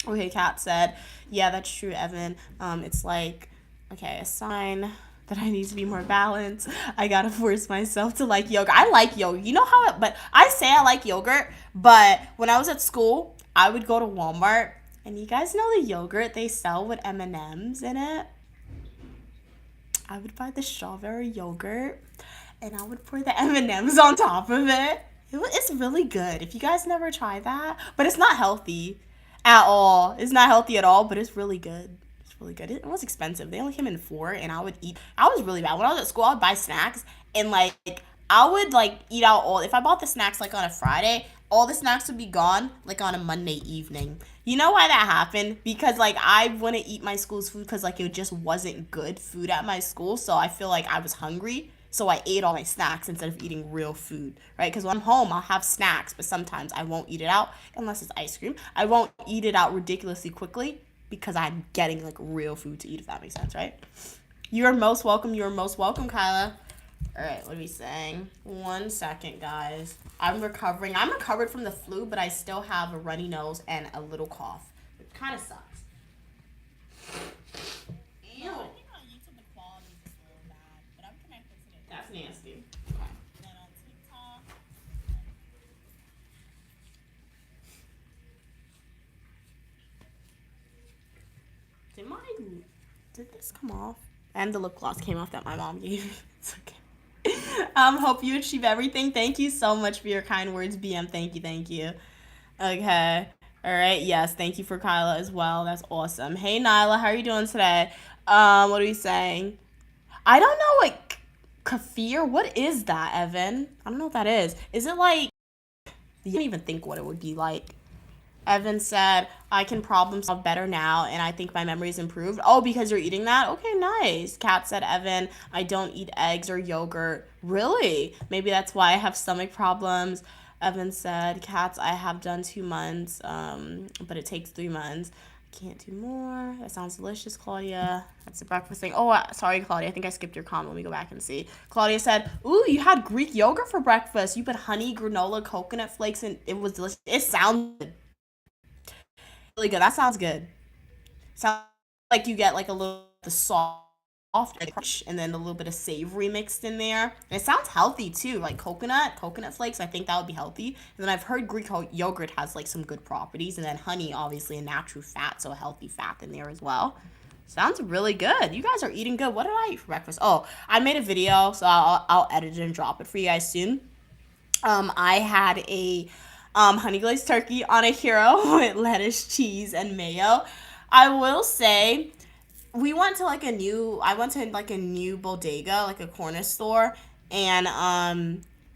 Okay, Kat said, yeah, that's true, Evan. It's like, okay, a sign that I need to be more balanced. I gotta force myself to like yogurt. I like yogurt. You know how but I say I like yogurt, but when I was at school, I would go to Walmart, and you guys know the yogurt they sell with M&Ms in it? I would buy the strawberry yogurt, and I would pour the M&Ms on top of it. It's really good. If you guys never tried that, but it's not healthy at all. It's not healthy at all, but it's really good. It's really good. It was expensive. They only came in 4, and I would eat. I was really bad. When I was at school, I would buy snacks, and like I would like eat out all. If I bought the snacks like on a Friday, all the snacks would be gone like on a Monday evening. You know why that happened? Because like I wouldn't eat my school's food because like it just wasn't good food at my school. So I feel like I was hungry. So I ate all my snacks instead of eating real food, right? Because when I'm home, I'll have snacks, but sometimes I won't eat it out unless it's ice cream. I won't eat it out ridiculously quickly because I'm getting like real food to eat, if that makes sense, right? You're most welcome. You're most welcome, Kyla. All right, what are we saying? 1 second, guys. I'm recovering. I'm recovered from the flu, but I still have a runny nose and a little cough. It kind of sucks. Ew. I think on YouTube the quality is just a little bad, but I'm connected to it. That's nasty. Okay. Then on TikTok. Did this come off? And the lip gloss came off that my mom gave me. It's okay. Hope you achieve everything. Thank you so much for your kind words, BM. Thank you. Okay. All right. Yes. Thank you for Kyla as well. That's awesome. Hey, Nyla, how are you doing today? What are we saying? I don't know what kefir. What is that, Evan? I don't know what that is. Is it like? You don't even think what it would be like. Evan said, I can problem solve better now, and I think my memory's improved. Oh, because you're eating that? Okay, nice. Kat said, Evan, I don't eat eggs or yogurt. Really? Maybe that's why I have stomach problems. Evan said, Cats, I have done 2 months, but it takes 3 months. Can't do more. That sounds delicious, Claudia. That's the breakfast thing. Oh, sorry, Claudia. I think I skipped your comment. Let me go back and see. Claudia said, ooh, you had Greek yogurt for breakfast. You put honey, granola, coconut flakes, and it was delicious. It sounded really good. That sounds good. Sounds like you get like a little the soft crunch and then a little bit of savory mixed in there. And it sounds healthy too, like coconut flakes. I think that would be healthy. And then I've heard Greek yogurt has like some good properties, and then honey, obviously a natural fat, so a healthy fat in there as well. Sounds really good. You guys are eating good. What did I eat for breakfast? Oh, I made a video, so I'll edit it and drop it for you guys soon. I had a honey glazed turkey on a hero with lettuce, cheese, and mayo. I will say, I went to like a new bodega, like a corner store, and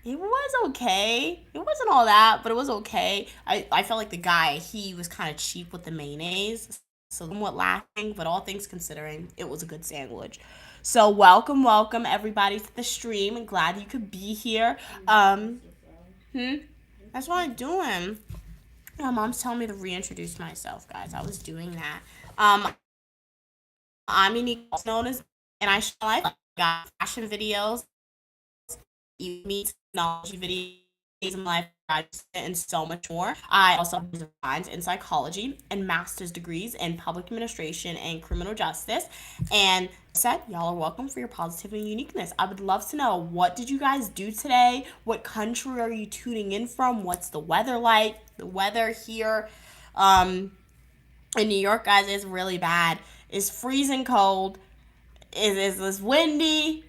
it was okay. It wasn't all that, but it was okay. I felt like the guy, he was kind of cheap with the mayonnaise, so somewhat lacking, but all things considering, it was a good sandwich. So welcome everybody to the stream. I'm glad you could be here. That's what I'm doing. My mom's telling me to reintroduce myself, guys. I was doing that. I'm Unique, known as, and I got fashion videos, meet technology videos, in life, and so much more. I also have degrees in psychology and master's degrees in public administration and criminal justice. And said, y'all are welcome for your positivity and uniqueness. I would love to know, what did you guys do today? What country are you tuning in from? What's the weather like? The weather here in New York, guys, is really bad. It's freezing cold. It's windy.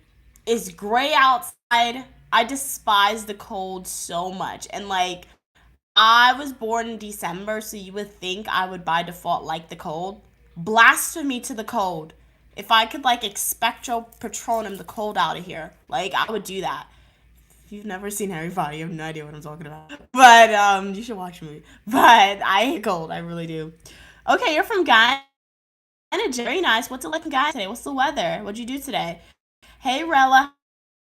It's gray outside. I despise the cold so much. And like, I was born in December, so you would think I would by default like the cold. Blasphemy to the cold. If I could like expecto patronum the cold out of here, like I would do that. If you've never seen Harry Potter, you have no idea what I'm talking about. But you should watch me. But I hate cold, I really do. Okay, you're from Ghana. very nice. What's it looking guy today? What's the weather? What'd you do today? Hey, Rella.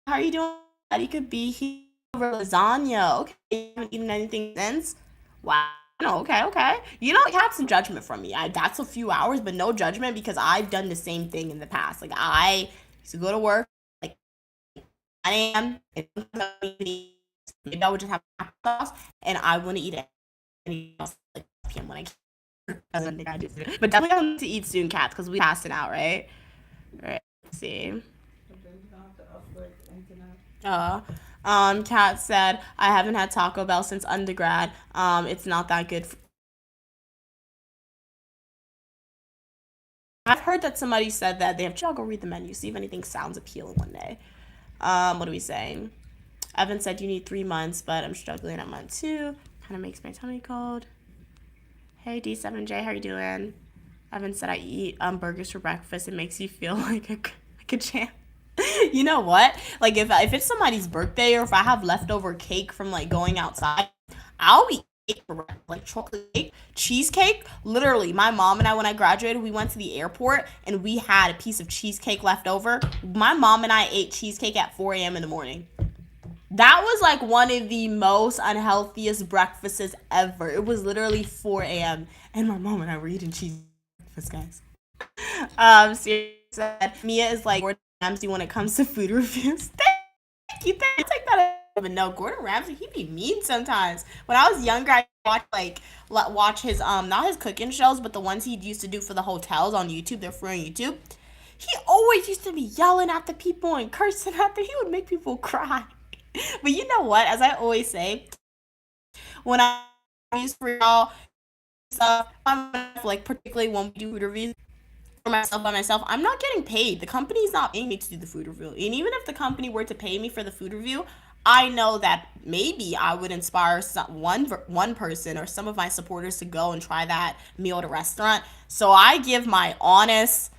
How are you doing? Glad you could be here over lasagna. Okay. You haven't eaten anything since? Wow. No, okay, okay. You know, like, have some judgment from me. That's a few hours, but no judgment because I've done the same thing in the past. Like, I used to go to work, like, 9 a.m. Maybe I would just have applesauce, and I wouldn't eat anything else like 5 p.m. when I came. But definitely I need to eat soon, cats, because we passing out, right? All right, let's see. Kat said, I haven't had Taco Bell since undergrad. It's not that good. I've heard that somebody said that they have. I'll go read the menu, see if anything sounds appealing one day. What are we saying? Evan said you need 3 months, but I'm struggling at month 2. Kind of makes my tummy cold. Hey D7J, how you doing? Evan said I eat burgers for breakfast. It makes you feel like a champ. You know what? Like if it's somebody's birthday or if I have leftover cake from like going outside, I'll eat cake for breakfast, like chocolate cake, cheesecake. Literally, my mom and I, when I graduated, we went to the airport and we had a piece of cheesecake left over. My mom and I ate cheesecake at 4 a.m. in the morning. That was like one of the most unhealthiest breakfasts ever. It was literally 4 a.m. and my mom and I were eating cheese breakfast, guys. Sierra said Mia is like Gordon Ramsay when it comes to food reviews. Thank you. Take that. But no, Gordon Ramsay, he be mean sometimes. When I was younger, I watch his not his cooking shows, but the ones he used to do for the hotels on YouTube. They're free on YouTube. He always used to be yelling at the people and cursing at them. He would make people cry. But you know what? As I always say, when I use for y'all stuff, I'm like particularly when we do food reviews for myself by myself, I'm not getting paid. The company's not paying me to do the food review. And even if the company were to pay me for the food review, I know that maybe I would inspire one person or some of my supporters to go and try that meal at a restaurant. So I give my honest,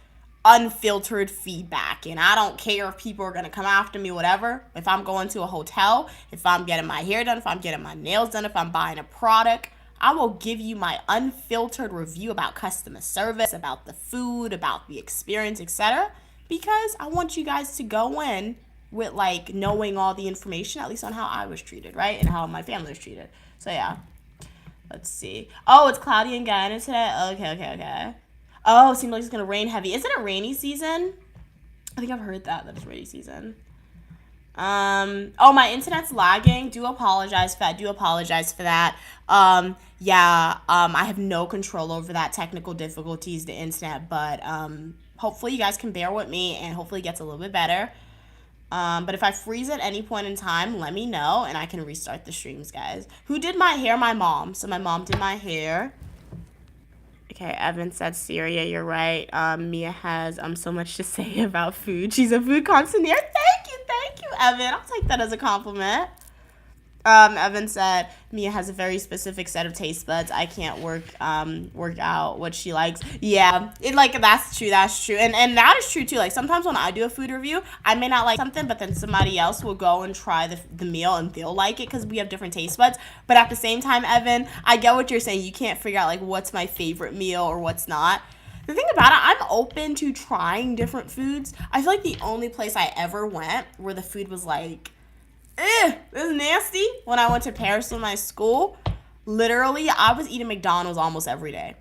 unfiltered feedback, and I don't care if people are gonna come after me, whatever. If I'm going to a hotel, if I'm getting my hair done, if I'm getting my nails done, if I'm buying a product, I will give you my unfiltered review about customer service, about the food, about the experience, etc. Because I want you guys to go in with like knowing all the information, at least on how I was treated, right? And how my family was treated. So yeah. Let's see. Oh, it's cloudy in Guyana today. Okay. Oh, it seems like it's gonna rain heavy. Isn't it rainy season? I think I've heard that it's rainy season. Oh, my internet's lagging. Do apologize for that. I have no control over that. Technical difficulties, the internet, but hopefully you guys can bear with me and hopefully it gets a little bit better. But if I freeze at any point in time, let me know and I can restart the streams, guys. Who did my hair? My mom. So my mom did my hair. Okay, Evan said, Syria, you're right. Mia has so much to say about food. She's a food connoisseur. Thank you, Evan. I'll take that as a compliment. Evan said, Mia has a very specific set of taste buds. I can't work out what she likes. Yeah, that's true. And that is true too. Like sometimes when I do a food review, I may not like something, but then somebody else will go and try the meal and they'll like it because we have different taste buds. But at the same time, Evan, I get what you're saying. You can't figure out like what's my favorite meal or what's not. The thing about it, I'm open to trying different foods. I feel like the only place I ever went where the food was like, this is nasty. When I went to Paris with my school, literally, I was eating McDonald's almost every day.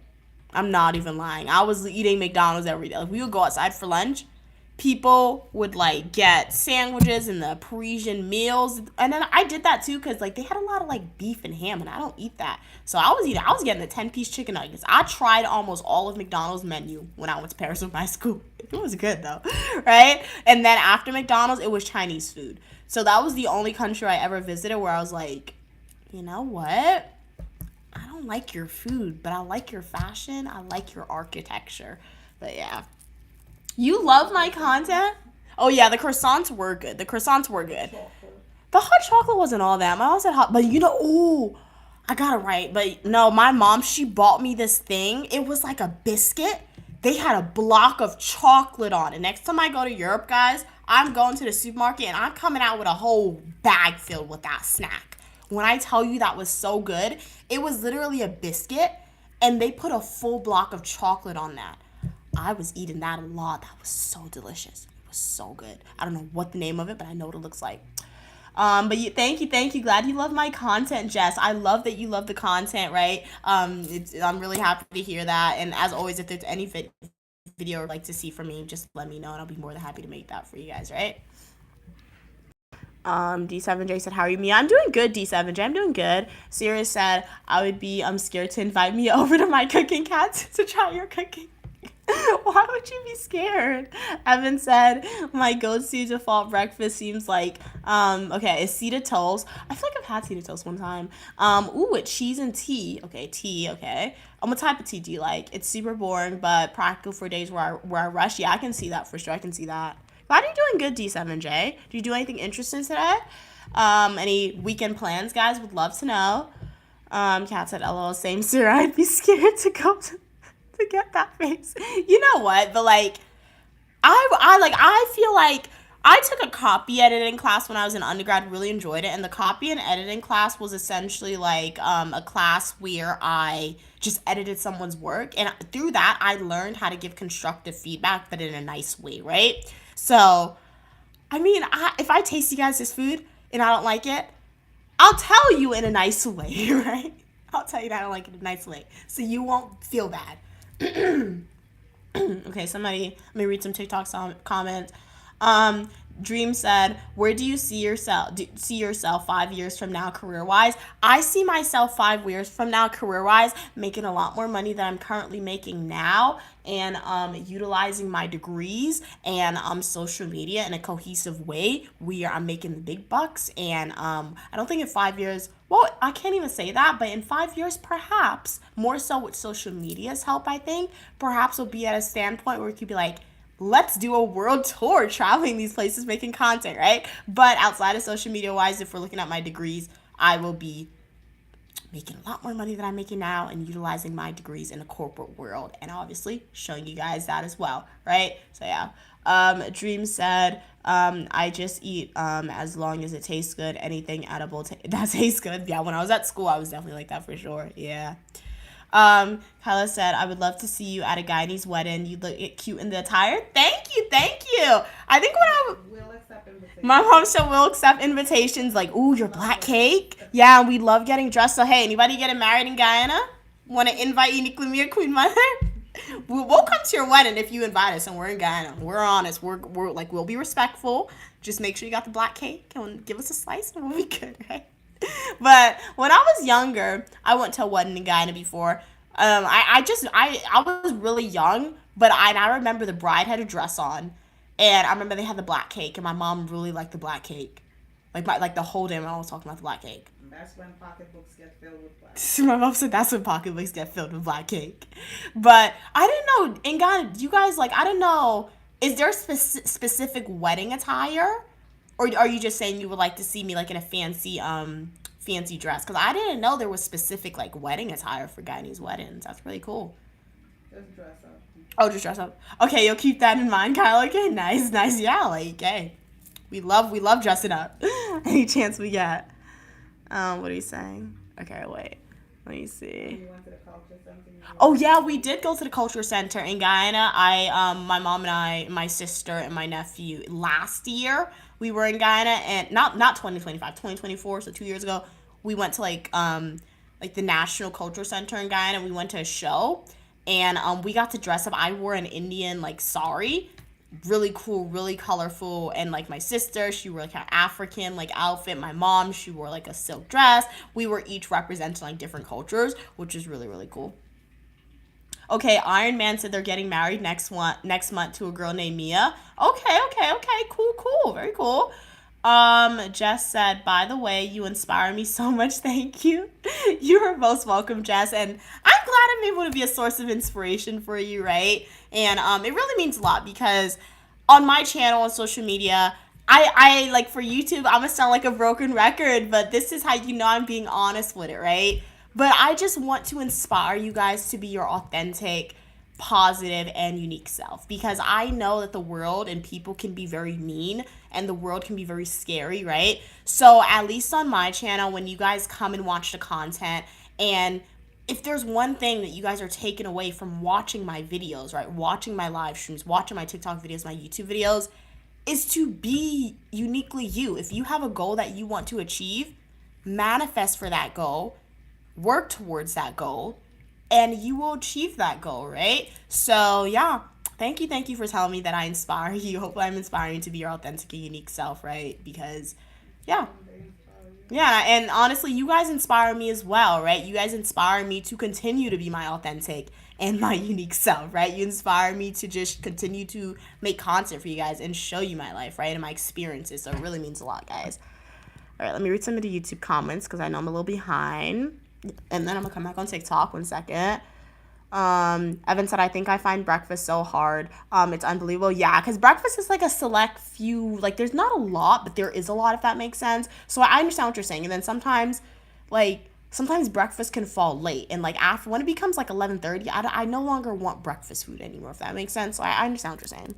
I'm not even lying. I was eating McDonald's every day. Like, we would go outside for lunch. People would, like, get sandwiches and the Parisian meals. And then I did that, too, because, like, they had a lot of, like, beef and ham, and I don't eat that. So I was getting the 10-piece chicken nuggets. I tried almost all of McDonald's menu when I went to Paris with my school. It was good, though, right? And then after McDonald's, it was Chinese food. So that was the only country I ever visited where I was like, you know what? I don't like your food, but I like your fashion. I like your architecture. But yeah. You love my content? Oh yeah, the croissants were good. The hot chocolate wasn't all that. My mom said hot, but I got it right. But no, my mom, she bought me this thing. It was like a biscuit. They had a block of chocolate on it. Next time I go to Europe, guys, I'm going to the supermarket and I'm coming out with a whole bag filled with that snack. When I tell you that was so good, it was literally a biscuit and they put a full block of chocolate on that. I was eating that a lot. That was so delicious. It was so good. I don't know what the name of it, but I know what it looks like. But thank you. Glad you love my content, Jess. I love that you love the content, right? I'm really happy to hear that. And as always, if there's any video you'd like to see from me, just let me know, and I'll be more than happy to make that for you guys, right? D7J said, how are you? Me, I'm doing good, D7J. I'm doing good. Sirius said, I would be scared to invite me over to my cooking cats to try your cooking. Why would you be scared? Evan said, my go-to default breakfast seems like, okay, it's Cedar toast. I feel like I've had Cedar toast one time. With cheese and tea. Okay, tea, okay. What type of tea do you like? It's super boring, but practical for days where I rush. Yeah, I can see that for sure. I can see that. Glad you're doing good, D7J. Do you do anything interesting today? Any weekend plans, guys? Would love to know. Kat said, LOL, same sir. I'd be scared to go to get that face. You know what? But like, I feel like I took a copy editing class when I was in undergrad. Really enjoyed it, and the copy and editing class was essentially like a class where I just edited someone's work, and through that I learned how to give constructive feedback, but in a nice way, right? So, I mean, if I taste you guys this food and I don't like it, I'll tell you in a nice way, right? I'll tell you that I don't like it in a nice way, so you won't feel bad. Okay, let me read some TikTok comments. Dream said, where do you see yourself 5 years from now career-wise? I see myself 5 years from now career-wise making a lot more money than I'm currently making now, and utilizing my degrees and social media in a cohesive way where I'm making the big bucks. And I don't think in 5 years, well, I can't even say that, but in 5 years, perhaps, more so with social media's help, I think, perhaps we'll be at a standpoint where we could be like, let's do a world tour traveling these places making content, right? But outside of social media wise, if we're looking at my degrees, I will be making a lot more money than I'm making now and utilizing my degrees in the corporate world, and obviously showing you guys that as well, right? So yeah. Dream said, I just eat as long as it tastes good. Anything edible that tastes good. Yeah, when I was at school, I was definitely like that for sure. Yeah. Kyla said, I would love to see you at a Guyanese wedding. You look cute in the attire. Thank you. I think We'll accept invitations. my mom said we'll accept invitations, like, ooh, your black cake. Yeah, we love getting dressed. So hey, anybody getting married in Guyana? Want to invite Uniquely Me or Queen Mother? We'll come to your wedding if you invite us, and we're in Guyana. We're honest. We're like, we'll be respectful. Just make sure you got the black cake and give us a slice, and we'll be good, right? But when I was younger, I went to a wedding in Guyana before. I was really young, but I remember the bride had a dress on, and I remember they had the black cake, and my mom really liked the black cake. Like the whole day, my mom was talking about the black cake. That's when pocketbooks get filled with black. My mom said that's when pocketbooks get filled with black cake. But I didn't know, in Ghana, you guys, like, I don't know, is there specific wedding attire? Or are you just saying you would like to see me, like, in a fancy dress? Because I didn't know there was specific, like, wedding attire for Guyanese weddings. That's really cool. Just dress up. Oh, just dress up. Okay, you'll keep that in mind, Kyle. Okay, nice. Yeah, like, hey, we love dressing up. Any chance we get. What are you saying? Okay, wait. Let me see. You went to the culture center? Oh yeah, we did go to the culture center in Guyana. My mom and I, my sister and my nephew, last year we were in Guyana, and not 2025, 2024, so 2 years ago, we went to like the National Culture Center in Guyana. We went to a show, and we got to dress up. I wore an Indian like sari, really cool, really colorful, and like my sister, she wore like an African like outfit. My mom, she wore like a silk dress. We were each representing like different cultures, which is really, really cool. Okay, Iron Man said they're getting married next month to a girl named Mia. Okay, cool, very cool. Jess said, by the way, you inspire me so much. Thank you. You are most welcome, Jess. And I'm glad I'm able to be a source of inspiration for you, right? And it really means a lot because on my channel on social media, I like for YouTube, I'm gonna sound like a broken record, but this is how you know I'm being honest with it, right? But I just want to inspire you guys to be your authentic, positive, and unique self, because I know that the world and people can be very mean and the world can be very scary, right? So at least on my channel, when you guys come and watch the content and if there's one thing that you guys are taking away from watching my videos, right, watching my live streams, watching my TikTok videos, my YouTube videos, is to be uniquely you. If you have a goal that you want to achieve, manifest for that goal, work towards that goal, and you will achieve that goal, right? So yeah, thank you for telling me that I inspire you. Hopefully I'm inspiring you to be your authentic and unique self, right? Because yeah, yeah, and honestly, you guys inspire me as well, right? You guys inspire me to continue to be my authentic and my unique self, right? You inspire me to just continue to make content for you guys and show you my life, right? And my experiences. So it really means a lot, guys. All right, let me read some of the YouTube comments because I know I'm a little behind. And then I'm going to come back on TikTok 1 second. Evan said, I think I find breakfast so hard. It's unbelievable. Yeah, because breakfast is like a select few, like there's not a lot, but there is a lot, if that makes sense. So I understand what you're saying. And then sometimes breakfast can fall late. And like after, when it becomes like 11:30, I no longer want breakfast food anymore, if that makes sense. So I understand what you're saying.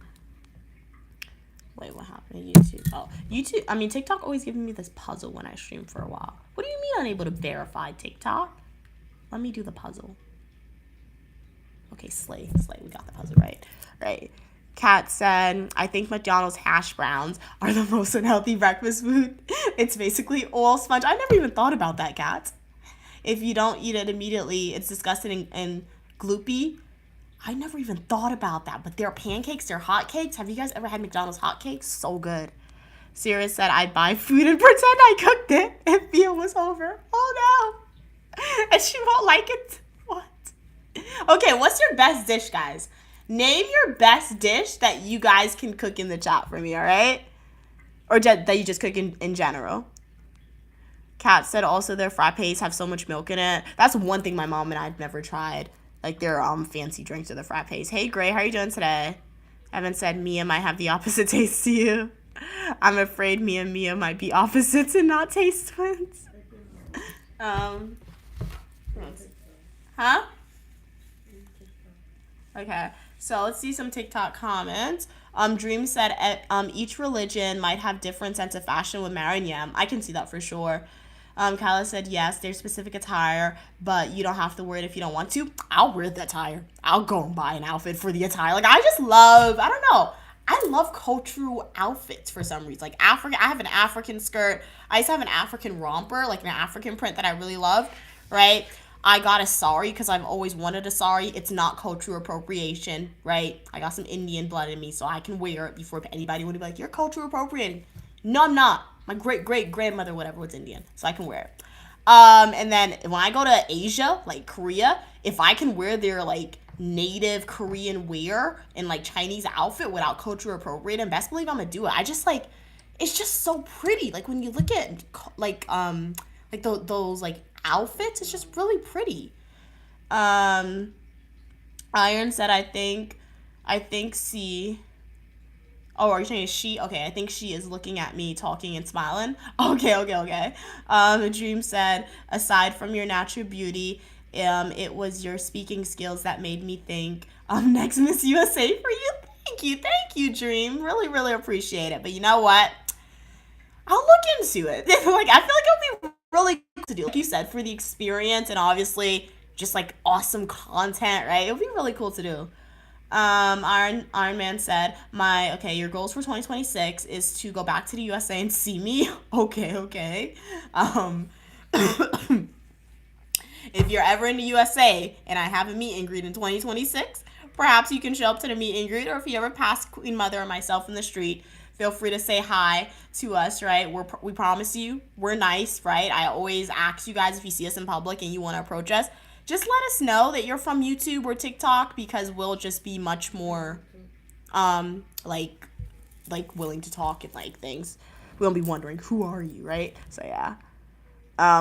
Wait, what happened to YouTube? Oh, TikTok always giving me this puzzle when I stream for a while. What do you mean unable to verify TikTok? Let me do the puzzle. Okay, slay, we got the puzzle right. Kat said, I think McDonald's hash browns are the most unhealthy breakfast food. It's basically all sponge. I never even thought about that, Kat. If you don't eat it immediately, it's disgusting and gloopy. I never even thought about that, but they're pancakes, they're hotcakes. Have you guys ever had McDonald's hotcakes? So good. Sierra said, I'd buy food and pretend I cooked it if meal was over. Oh no. And she won't like it. What? Okay, what's your best dish, guys? Name your best dish that you guys can cook in the chat for me, all right? Or that you just cook in general. Kat said also their frappes have so much milk in it. That's one thing my mom and I've never tried. Like their fancy drinks or the frappes. Hey, Gray, how are you doing today? Evan said Mia might have the opposite taste to you. I'm afraid me and Mia might be opposites and not taste twins. Huh? Okay, so let's see some TikTok comments. Dream said each religion might have different sense of fashion with marrying. Yeah, I can see that for sure. Kyla said yes, there's specific attire, but you don't have to wear it if you don't want to. I'll wear the attire. I'll go and buy an outfit for the attire. Like I love cultural outfits for some reason. Like I have an African skirt. I used to have an African romper, like an African print that I really loved, right? I got a sari because I've always wanted a sari. It's not cultural appropriation, right? I got some Indian blood in me, so I can wear it before anybody would be like, you're cultural appropriating. No, I'm not. My great-great-grandmother, whatever, was Indian, so I can wear it. And then when I go to Asia, like Korea, if I can wear their, like, native Korean wear and, like, Chinese outfit without cultural appropriating, best believe I'm gonna do it. I just, like, it's just so pretty. Like, when you look at, like those, like, outfits, it's just really pretty. Iron said, I think C... Oh, are you saying she? Okay, I think she is looking at me, talking and smiling. Okay. Dream said, aside from your natural beauty, it was your speaking skills that made me think next Miss USA for you. Thank you, Dream. Really, really appreciate it. But you know what? I'll look into it. Like, I feel like it'll be really cool to do. Like you said, for the experience and obviously just like awesome content, right? It'll be really cool to do. Iron Man said, your goals for 2026 is to go back to the USA and see me. Okay. If you're ever in the USA and I have a meet and greet in 2026, perhaps you can show up to the meet and greet, or if you ever pass Queen Mother or myself in the street, feel free to say hi to us, right? We promise you, we're nice, right? I always ask you guys if you see us in public and you want to approach us, just let us know that you're from YouTube or TikTok, because we'll just be much more, like willing to talk and like things. We won't be wondering, who are you, right? So yeah.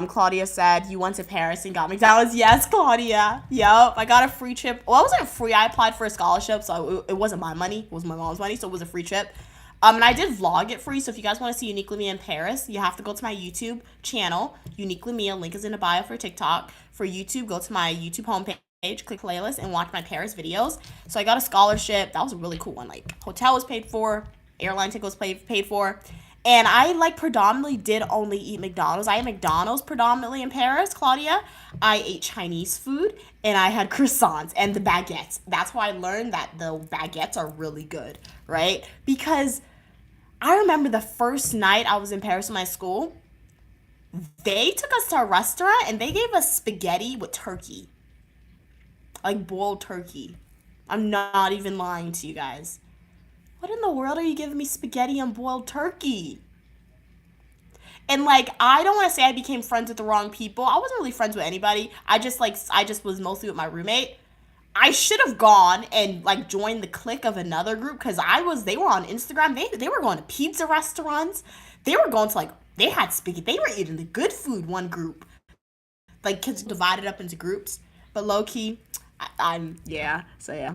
Claudia said, you went to Paris and got McDonald's. Yes, Claudia. Yep, I got a free trip. Well, it wasn't free. I applied for a scholarship, so it wasn't my money. It was my mom's money, so it was a free trip. And I did vlog it free, so if you guys want to see Uniquely Mia in Paris, you have to go to my YouTube channel, Uniquely Mia. Link is in the bio for TikTok. For YouTube, go to my YouTube homepage, click playlist, and watch my Paris videos. So I got a scholarship. That was a really cool one. Like, hotel was paid for, airline ticket was paid for, And I like predominantly did only eat McDonald's. I ate McDonald's predominantly in Paris, Claudia. I ate Chinese food and I had croissants and the baguettes. That's why I learned that the baguettes are really good, right? Because I remember the first night I was in Paris with my school, they took us to a restaurant and they gave us spaghetti with turkey, like boiled turkey. I'm not even lying to you guys. What in the world are you giving me spaghetti and boiled turkey? And like, I don't want to say I became friends with the wrong people. I wasn't really friends with anybody. I just was mostly with my roommate. I should have gone and like joined the clique of another group because they were on Instagram. They were going to pizza restaurants. They were going to like, they had spaghetti. They were eating the good food, one group. Like kids divided up into groups. But low key, yeah. So yeah.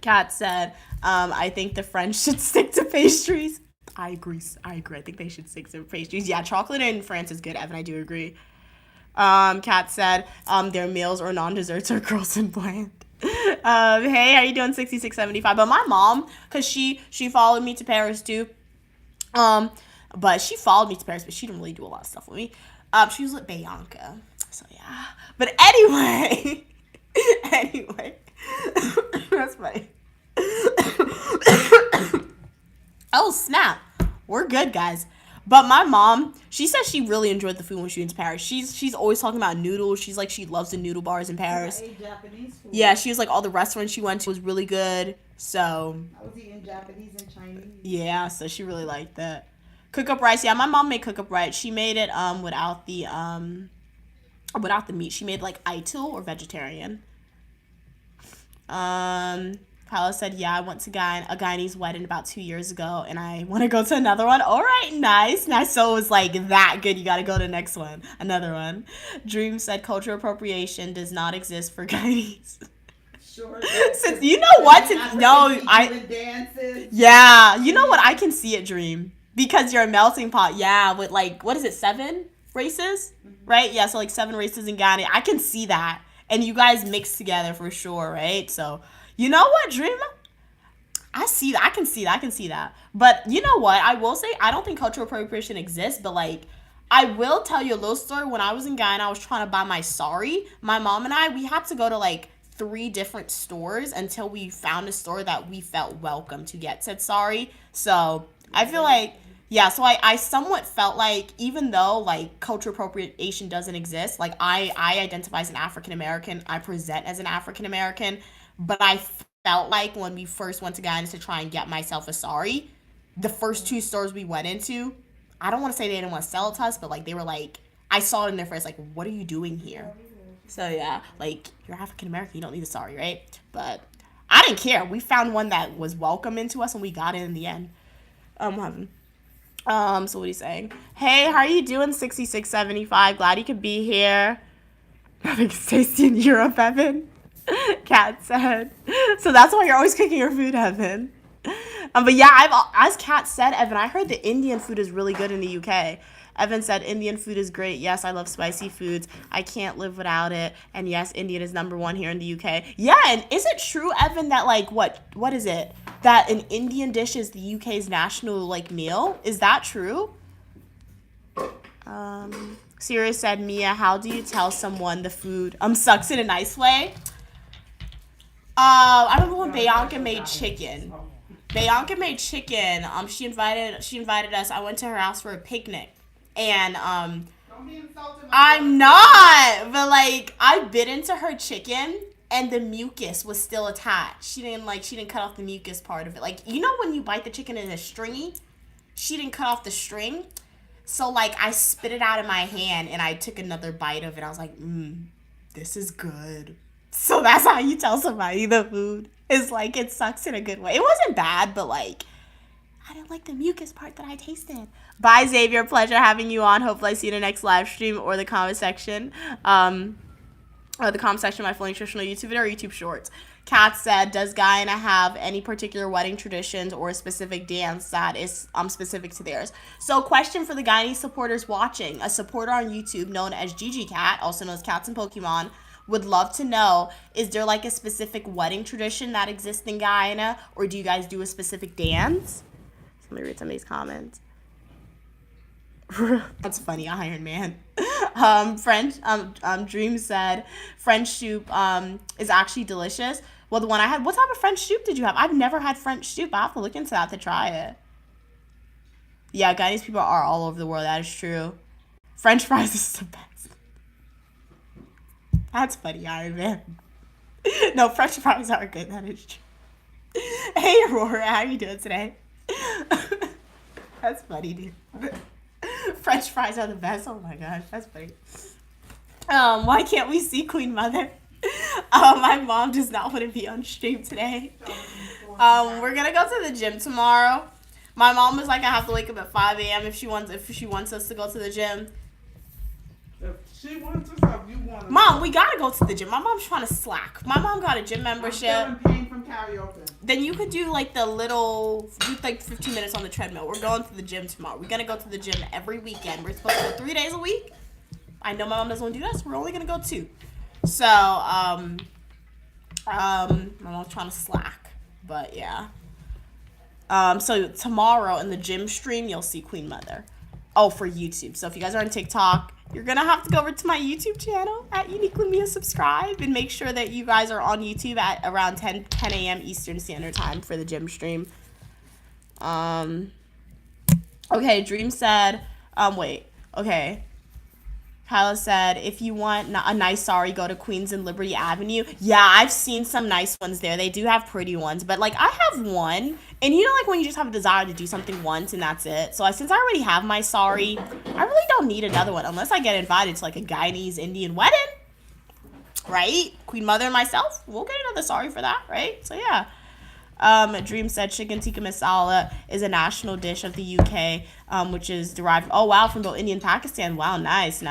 Kat said, I think the French should stick to pastries. I agree. I think they should stick to pastries. Yeah, chocolate in France is good, Evan. I do agree. Kat said, their meals or non-desserts are gross and bland. Hey, how you doing? 6675. But my mom, because she followed me to Paris too. But she followed me to Paris, but she didn't really do a lot of stuff with me. She was with Bianca. So yeah. But anyway. Anyway. That's funny. Oh, snap. We're good, guys. But my mom, she says she really enjoyed the food when she went to Paris. She's always talking about noodles. She's like, she loves the noodle bars in Paris. I ate Japanese food. Yeah, she was like, all the restaurants she went to was really good. So I was eating Japanese and Chinese. yeah, so she really liked that. Cook up rice. Yeah, my mom made cook up rice. She made it without the meat. She made like ital or vegetarian. Paula said, yeah, I went to a Guyanese wedding about 2 years ago, and I want to go to another one. All right, nice. So it was like that good. You got to go to the next one. Another one. Dream said, cultural appropriation does not exist for Guyanese. Sure. Since you know what? Yeah, you know what? I can see it, Dream. Because you're a melting pot. Yeah, with like, what is it, 7 races? Mm-hmm. Right? Yeah, so like 7 races in Ghana. I can see that. And you guys mix together for sure, right? So, you know what, Dream? I see that. I can see that. But you know what? I will say I don't think cultural appropriation exists, but like I will tell you a little story. When I was in Guyana, I was trying to buy my sari. My mom and we had to go to like 3 different stores until we found a store that we felt welcome to get said sari. So I feel like, yeah, so I somewhat felt like even though like cultural appropriation doesn't exist, like I identify as an African American, I present as an African American, but I felt like when we first went to Guyana to try and get myself a sari, the first 2 stores we went into, I don't want to say they didn't want to sell it to us, but like they were like, I saw it in their face, like, what are you doing here? So yeah, like you're African American, you don't need a sari, right? But I didn't care. We found one that was welcoming to us, and we got it in the end. So what are you saying? Hey, how are you doing? 6675. Glad you could be here. Having tasty in Europe, Evan. Kat said. So that's why you're always cooking your food, Evan. But yeah, as Kat said, Evan, I heard the Indian food is really good in the UK. Evan said, Indian food is great. Yes, I love spicy foods. I can't live without it. And yes, Indian is #1 here in the UK. Yeah, and is it true, Evan, that like, what is it? That an Indian dish is the UK's national like meal? Is that true? Sirius said, Mia, how do you tell someone the food sucks in a nice way? I remember when Bianca made chicken. She invited us. I went to her house for a picnic. And Don't be insulted. I'm not, but like I bit into her chicken and the mucus was still attached. She didn't cut off the mucus part of it. Like, you know when you bite the chicken and it's stringy? She didn't cut off the string. So like I spit it out in my hand and I took another bite of it. I was like, this is good. So that's how you tell somebody the food is like it sucks in a good way. It wasn't bad, but like I didn't like the mucus part that I tasted. Bye, Xavier. Pleasure having you on. Hopefully I see you in the next live stream or the comment section. Or the comment section of my Fully Nutritional YouTube video or YouTube Shorts. Kat said, does Guyana have any particular wedding traditions or a specific dance that is specific to theirs? So question for the Guyanese supporters watching. A supporter on YouTube known as Gigi Cat, also known as Cats and Pokemon, would love to know, is there like a specific wedding tradition that exists in Guyana, or do you guys do a specific dance? Let me read some of these comments. That's funny, Iron Man. Dream said French soup is actually delicious. Well, the one I had, what type of French soup did you have? I've never had French soup. I have to look into that to try it. Yeah, Guyanese people are all over the world. That is true. French fries is the best. That's funny, Iron Man. No, French fries are good. That is true. Hey, Aurora, how are you doing today? That's funny, dude. French fries are the best. Oh my gosh, that's funny. Why can't we see Queen Mother? My mom does not want to be on stream today. We're gonna go to the gym tomorrow. My mom was like, I have to wake up at 5 a.m. if she wants us to go to the gym. If she wants us, or you want us. Mom, we gotta go to the gym. My mom's trying to slack. My mom got a gym membership. I'm still in pain from karaoke. Then you could do like the little, do like 15 minutes on the treadmill. We're going to the gym tomorrow. We're gonna go to the gym every weekend. We're supposed to go 3 days a week. I know my mom doesn't want to do that, so we're only gonna go 2. So, my mom's trying to slack, but yeah. So tomorrow in the gym stream, you'll see Queen Mother. Oh, for YouTube. So if you guys are on TikTok, you're gonna have to go over to my YouTube channel at Uniquely Mia, subscribe, and make sure that you guys are on YouTube at around 10 a.m. Eastern Standard Time for the gym stream. Okay, Dream said, okay. Kyla said, if you want a nice sari, go to Queens and Liberty Avenue. Yeah, I've seen some nice ones there. They do have pretty ones. But, like, I have one. And you know, like, when you just have a desire to do something once and that's it. So, since I already have my sari, I really don't need another one. Unless I get invited to, like, a Guyanese Indian wedding. Right? Queen Mother and myself. We'll get another sari for that, right? So, yeah. Dream said chicken tikka masala is a national dish of the UK, which is derived, from both India and Pakistan. Wow, nice.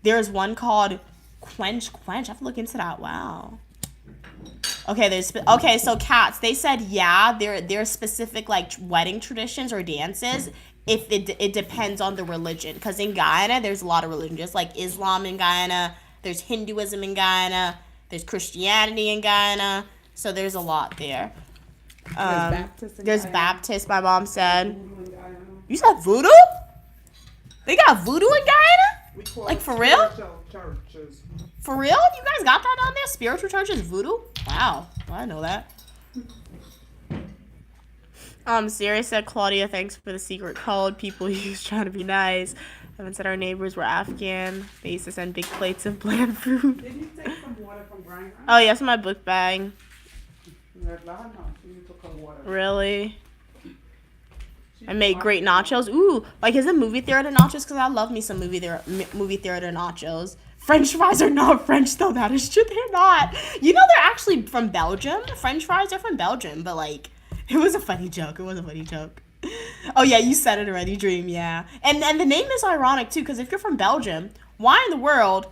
There's one called Quench. I have to look into that. Wow. Okay, so cats, they said, yeah, there are specific, like, wedding traditions or dances if it depends on the religion. Because in Guyana, there's a lot of religion. Just like Islam in Guyana, there's Hinduism in Guyana, there's Christianity in Guyana. So there's a lot there. There's Baptist, my mom said. You said voodoo? They got voodoo in Guyana? Like, for real? Churches. For real? You guys got that down there? Spiritual churches, voodoo? Wow. Well, I know that. Siri said, Claudia, thanks for the secret code people use trying to be nice. Evan said our neighbors were Afghan. They used to send big plates of bland food. Did you take some water from Grind? Oh, yes, my book bag. Water. Really? I made great nachos. Ooh, like, is it movie theater nachos? Because I love me some movie theater nachos. French fries are not French, though. That is true. They're not. You know, they're actually from Belgium. French fries are from Belgium. But, like, it was a funny joke. Oh, yeah, you said it already, Dream. Yeah. And the name is ironic, too. Because if you're from Belgium, why in the world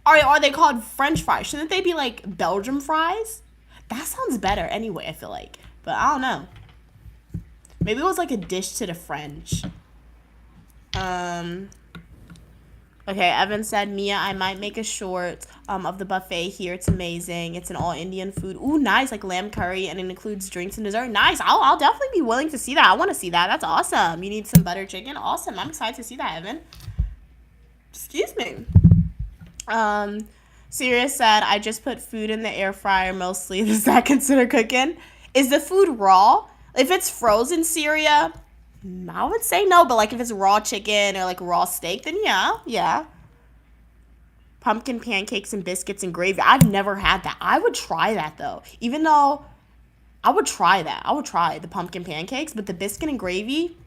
are they called French fries? Shouldn't they be, like, Belgium fries? That sounds better anyway, I feel like. But I don't know. Maybe it was like a dish to the French. Okay, Evan said, Mia, I might make a short of the buffet here. It's amazing. It's an all Indian food. Ooh, nice, like lamb curry, and it includes drinks and dessert. Nice. I'll definitely be willing to see that. I want to see that. That's awesome. You need some butter chicken? Awesome. I'm excited to see that, Evan. Excuse me. Sirius said, I just put food in the air fryer mostly. Does that consider cooking? Is the food raw? If it's frozen, Syria, I would say no. But, like, if it's raw chicken or, like, raw steak, then yeah. Pumpkin pancakes and biscuits and gravy. I've never had that. I would try that, though. Even though I would try that. I would try the pumpkin pancakes. But the biscuit and gravy,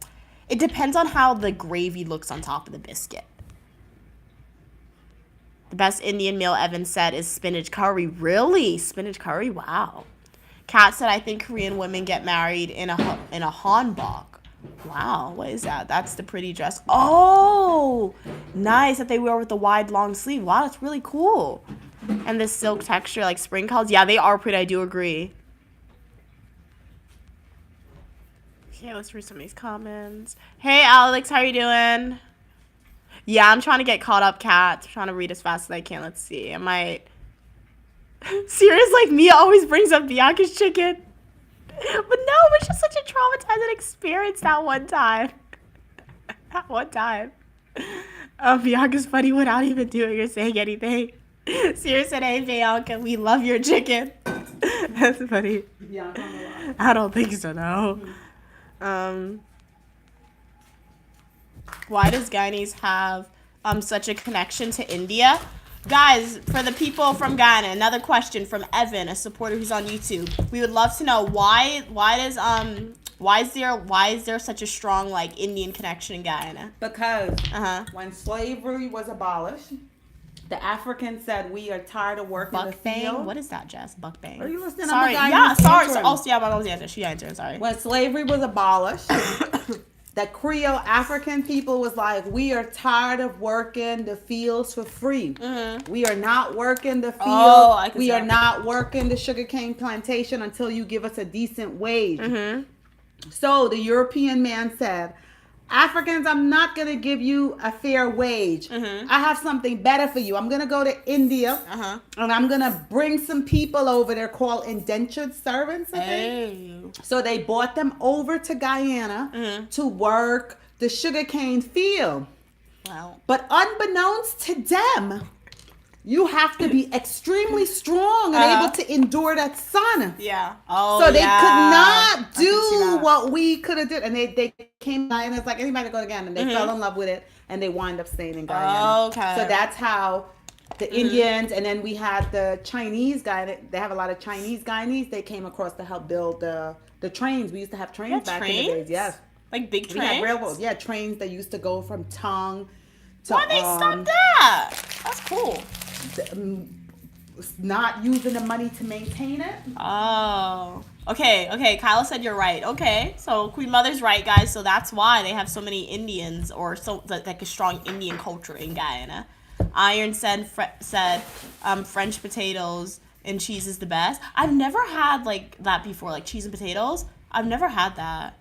it depends on how the gravy looks on top of the biscuit. The best Indian meal, Evan said, is spinach curry. Really? Spinach curry? Wow. Kat said, I think Korean women get married in a hanbok. Wow. What is that? That's the pretty dress. Oh, nice that they wear with the wide, long sleeve. Wow, that's really cool. And the silk texture, like spring colors. Yeah, they are pretty. I do agree. Okay, let's read some of these comments. Hey, Alex, how are you doing? Yeah, I'm trying to get caught up, Kat. I'm trying to read as fast as I can. Let's see. I might... Serious, like, Mia always brings up Bianca's chicken. But no, it was just such a traumatizing experience that one time. One time. Bianca's funny without even doing or saying anything. Sierra said, hey, Bianca, we love your chicken. That's funny. Bianca on the line. I don't think so, no. Why does Guyanese have such a connection to India? Guys, for the people from Guyana, another question from Evan, a supporter who's on YouTube. We would love to know why is there such a strong like Indian connection in Guyana? Because Uh-huh. when slavery was abolished, the Africans said, we are tired of working the field. Buckbang? What is that, Jess? Buckbang. Are you listening? Sorry, I'm a yeah, Guyanese sorry. answering. Oh, yeah, my mom's answer. She answered, sorry. When slavery was abolished, the Creole African people was like, we are tired of working the fields for free. Mm-hmm. We are not working the field. Oh, I can we see are that. not working the sugarcane plantation until you give us a decent wage. Mm-hmm. So the European man said, Africans, I'm not going to give you a fair wage. Mm-hmm. I have something better for you. I'm going to go to India Uh-huh. and I'm going to bring some people over there called indentured servants, I think. Hey. So they brought them over to Guyana Mm-hmm. to work the sugarcane field. Wow. But unbeknownst to them, you have to be extremely strong and Uh-huh. able to endure that sun. Yeah. Oh, So they yeah. could not I can see do that. what we could have did. And they came by and it's like anybody go to Guyana. And they Mhm. fell in love with it and they wind up staying in Guyana. Okay. So that's how the Indians, and then we had the Chinese guy. They have a lot of Chinese Guyanese. They came across to help build the trains. We used to have trains Yeah, back in the days. trains? Yes. Like big We trains? had railroads. Yeah, trains that used to go from Tongue to Why they stopped that? That's cool. not using the money to maintain it. Oh. Okay, Kyla said you're right. Okay, so Queen Mother's right, guys. So that's why they have so many Indians, or so like a strong Indian culture in Guyana. Iron said French potatoes and cheese is the best. I've never had like that before, like cheese and potatoes. I've never had that.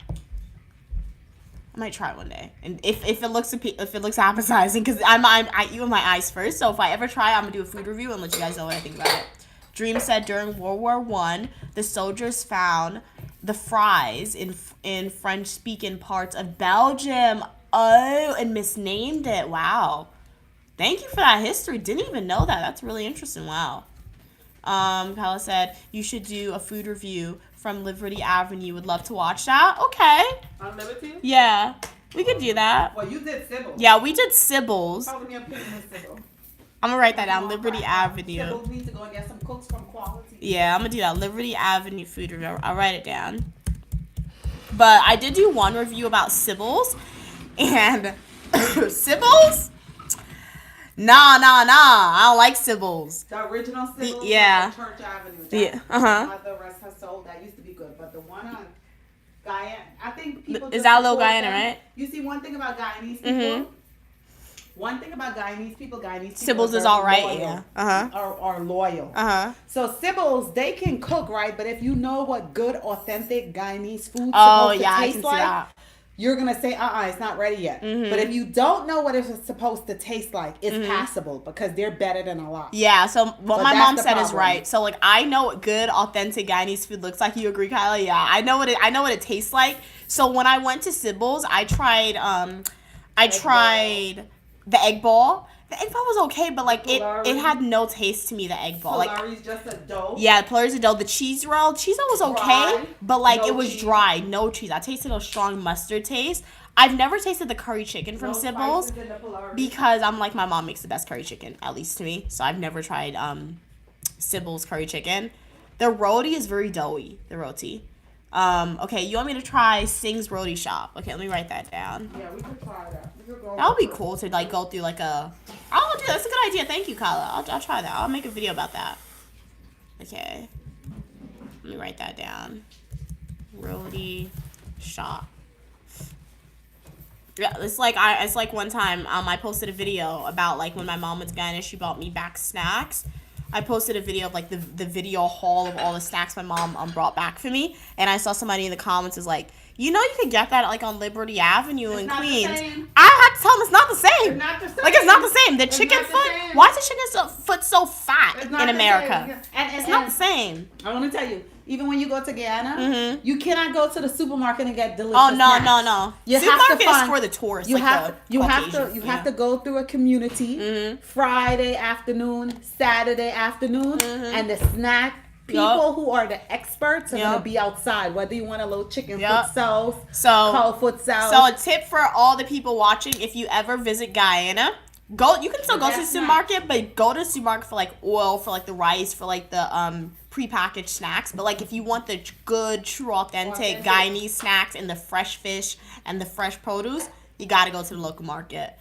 I might try it one day, and if it looks appetizing, because I eat with my eyes first. So if I ever try, I'm gonna do a food review and let you guys know what I think about it. Dream said during World War I, the soldiers found the fries in French-speaking parts of Belgium. Oh, and misnamed it. Wow. Thank you for that history. Didn't even know that. That's really interesting. Wow. Kyla said you should do a food review from Liberty Avenue. Would love to watch that. Okay. On Liberty? Yeah, we could do that. Well, you did Sybil. Yeah, we did Sybil's. Follow me up here in Sybil. I'm gonna write that down. Liberty Avenue. Sybil needs to go and get some cooks from Quality. Yeah, I'm gonna do that. Liberty Avenue food review. I'll write it down. But I did do one review about Sybil's, and Sybil's. Nah. I don't like Sybil's. The original Sybil yeah. was on Church Avenue. Yeah, uh-huh. The rest has sold. That used to be good, but the one on Guyana, I think people. Is just that little support Guyana, them. right? You see, one thing about Guyanese people. Mhm. One thing about Guyanese people Sybil's are is all right. loyal, Yeah. Uh huh. Are loyal. Uh huh. So Sybil's, they can cook, right? But if you know what good, authentic Guyanese food Oh supposed yeah, to I taste can see like, that. you're gonna say, it's not ready yet. Mhm. But if you don't know what it's supposed to taste like, it's Mhm. passable because they're better than a lot. Yeah, so what But my that's mom the said is problem. right. So like I know what good authentic Guyanese food looks like. You agree, Kyla? Yeah, I know what it tastes like. So when I went to Sybil's, I tried the egg ball. The egg ball was okay, but like it Polari. had no taste to me. The egg ball, like Polari's just a dough. yeah, Polari's a dough. The cheese roll was okay, Dry, but like no it was cheese. dry, no cheese. I tasted a strong mustard taste. I've never tasted the curry chicken from No Sybil's. spices in the Polari. Because I'm like, my mom makes the best curry chicken, at least to me. So I've never tried Sybil's curry chicken. The roti is very doughy, the roti. Okay, you want me to try Singh's Roti Shop? Okay, let me write that down. Yeah, we could try that. We could go That would be cool to like go through like a. Oh, dude, that's a good idea. Thank you, Kyla. I'll try that. I'll make a video about that. Okay, let me write that down. Roti Shop. Yeah, it's like one time I posted a video about like when my mom was Guyana, she bought me back snacks. I posted a video of like the video haul of all the snacks my mom brought back for me, and I saw somebody in the comments was like, You know you can get that like on Liberty Avenue in not the Queens. same. I had to tell them it's not the same. It's not the same. Like it's not the same. The It's chicken not the foot. same. Why is the chicken foot so fat It's not in the America? same. And It's not the same. I want to tell you, even when you go to Guyana, Mhm. you cannot go to the supermarket and get delicious Oh no snacks. no! You Supermarket have to is for the tourists. You like have the you have Caucasians. to you have to go through a community Mhm. Friday afternoon, Saturday afternoon, Mhm. and the snack people Yup. who are the experts are Yup. gonna be outside. Whether you want a little chicken Yup. foot sauce, So cold foot sauce. So a tip for all the people watching: if you ever visit Guyana, go. You can still The go to the best supermarket, but go to the supermarket for like oil, for like the rice, for like the prepackaged snacks. But like if you want the good, true, authentic Guyanese snacks and the fresh fish and the fresh produce, you gotta go to the local market.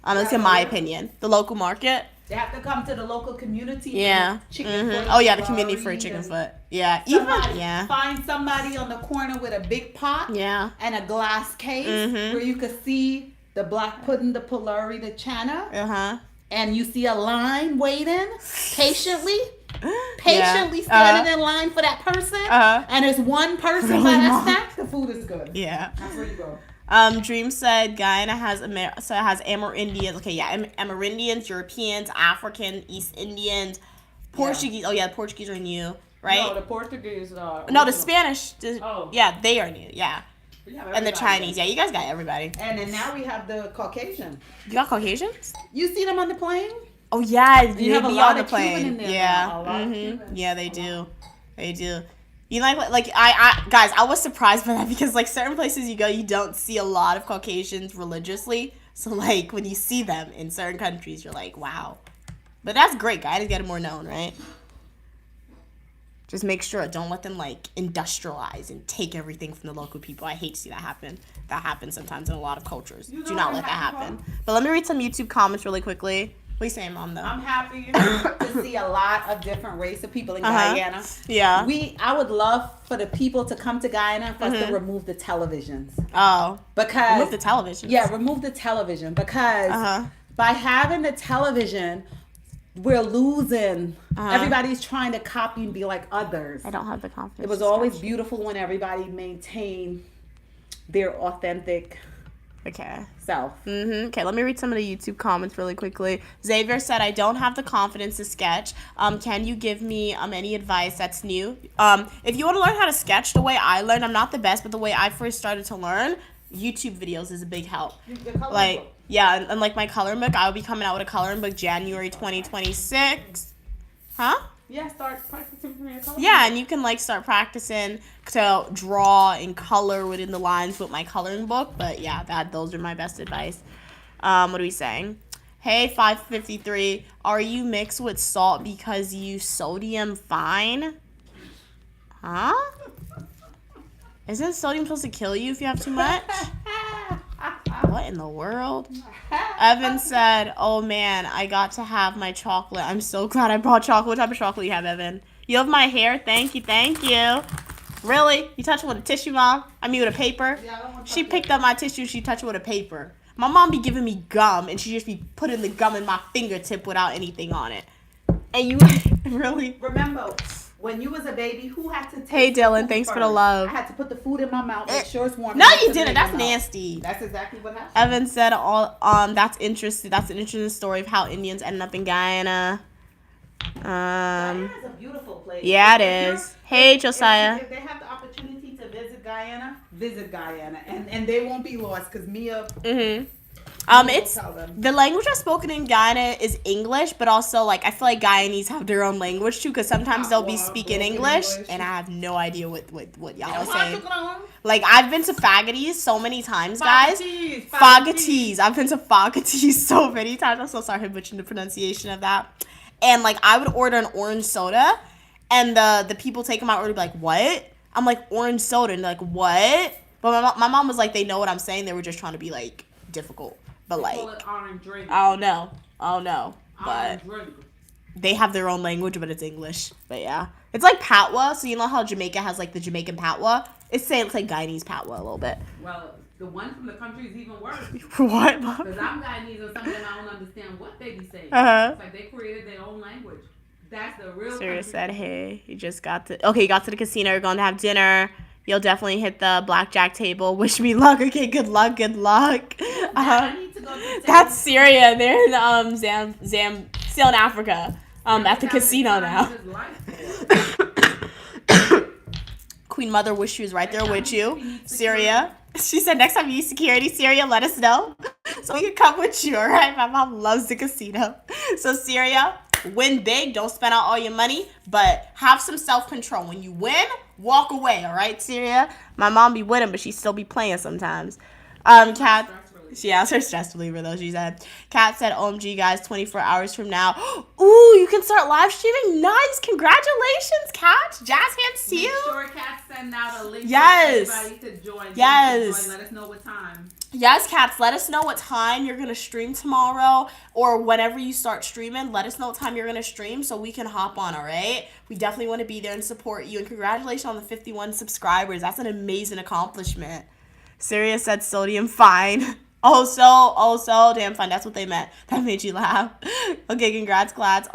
That's in my opinion. The local market. They have to come to the local community. Yeah. For chicken foot. Oh yeah, the community for Ferrari chicken and foot. Yeah. Even somebody- yeah. Find somebody on the corner with a big pot. Yeah. And a glass case Mhm. where you could see the black pudding, the Polari, the chana, Uh-huh. and you see a line waiting patiently Yeah. standing in line for that person, Uh-huh. and there's one person Really, by that Mom? snack, the food is good. Yeah. That's where you go. Dream said Guyana has has Amerindians. Okay, yeah, Amerindians, Europeans, African, East Indians, Portuguese. Oh yeah, the Portuguese are new, right? No, the Portuguese are. No, the Spanish. Oh. Yeah, they are new. Yeah, We have and the everybody. Chinese. Yeah, you guys got everybody. And then now we have the Caucasian. You got Caucasians? You see them on the plane? Oh yeah, You have a be lot on the of Cuban plane. in there Yeah, now, a lot of mhm. Cuban. Yeah, they do. They do. You like I guys, I was surprised by that because like certain places you go, you don't see a lot of Caucasians religiously. So like when you see them in certain countries, you're like, wow. But that's great, guys, to get it more known, right? Just make sure, don't let them like industrialize and take everything from the local people. I hate to see that happen. That happens sometimes in a lot of cultures. You Do know not what let that happened, happen. But let me read some YouTube comments really quickly. What are you saying, Mom, though? I'm happy to see a lot of different race of people in Uh-huh. Guyana. Yeah. I would love for the people to come to Guyana and for us Mm-hmm. to remove the televisions. Oh. Because Remove the television. Yeah, remove the television because Uh-huh. by having the television, we're losing. Uh-huh. Everybody's trying to copy and be like others. I don't have the confidence. It was to always scratch. beautiful when everybody maintained their authentic Okay. self. Okay, let me read some of the YouTube comments really quickly. Xavier said, I don't have the confidence to sketch. Can you give me any advice that's new? If you want to learn how to sketch the way I learned, I'm not the best, but the way I first started to learn, YouTube videos is a big help. Like, yeah, and like my coloring book, I'll be coming out with a coloring book January 2026. Huh? Yeah, start practicing from your color. Yeah, and you can like start practicing to draw and color within the lines with my coloring book. But yeah, those are my best advice. What are we saying? Hey, 553, are you mixed with salt because you sodium fine? Huh? Isn't sodium supposed to kill you if you have too much? What in the world? Evan said, oh man, I got to have my chocolate. I'm so glad I brought chocolate. What type of chocolate you have, Evan? You love my hair? Thank you. Really? You touch it with a tissue, Mom? I mean with a paper? Yeah, I don't want to She touch picked up my tissue, she touched it with a paper. My mom be giving me gum, and she just be putting the gum in my fingertip without anything on it. And you, really? Remember, when you was a baby, who had to take Hey, the Dylan, food thanks for first? the love. I had to put the food in my mouth, make sure it's warm. No, and you put it didn't. in That's my mouth. nasty. That's exactly what happened. Evan said, that's interesting. That's an interesting story of how Indians ended up in Guyana. Guyana is a beautiful place. Yeah, it If you're- is. Hey, Josiah. If they have the opportunity to visit Guyana, and they won't be lost because Mia. It's tell them. the language that's spoken in Guyana is English, but also like I feel like Guyanese have their own language too, because sometimes they'll be speaking English, and I have no idea what y'all are saying. Like I've been to Faggoties so many times, guys. Faggoties. I've been to Faggoties so many times. I'm so sorry for butchering the pronunciation of that. And like I would order an orange soda, and the people taking my order would be like, "What?" I'm like, "Orange soda," and they're like, "What?" But my mom was like, "They know what I'm saying. They were just trying to be like difficult." But like, I don't know. But they have their own language, but it's English. But yeah, it's like Patwa. So you know how Jamaica has like the Jamaican Patwa? It's like Guyanese Patwa a little bit. Well, the one from the country is even worse. What, Mom? Because I'm Guyanese and some of them I don't understand what they be saying. Uh-huh. It's like they created their own language. That's the real Sarah country. said, "Hey, you just got to. Okay, you got to the casino. You're going to have dinner. You'll definitely hit the blackjack table. Wish me luck. Okay, good luck, good luck. I need to go to the That's Syria. They're in still in Africa. At the casino now. Queen Mother wish she was right there with you. Syria. She said next time you need security, Syria, let us know. So we can come with you, all right? My mom loves the casino. So Syria, win big. Don't spend out all your money, but have some self-control. When you win, walk away, all right, Syria? My mom be winning, but she still be playing sometimes. Kat. She asked her stress reliever though. She said, Kat said, OMG guys, 24 hours from now. Ooh, you can start live streaming. Nice. Congratulations, Kat. Jazz hands to you. Make sure Kat send out a link Yes. for everybody to join. Yes. Let us know what time. Yes, Cats, let us know what time you're going to stream tomorrow or whenever you start streaming. Let us know what time you're going to stream so we can hop on, all right? We definitely want to be there and support you. And congratulations on the 51 subscribers. That's an amazing accomplishment. Syria said sodium fine. Also, damn fine. That's what they meant. That made you laugh. Okay, congrats, Cats.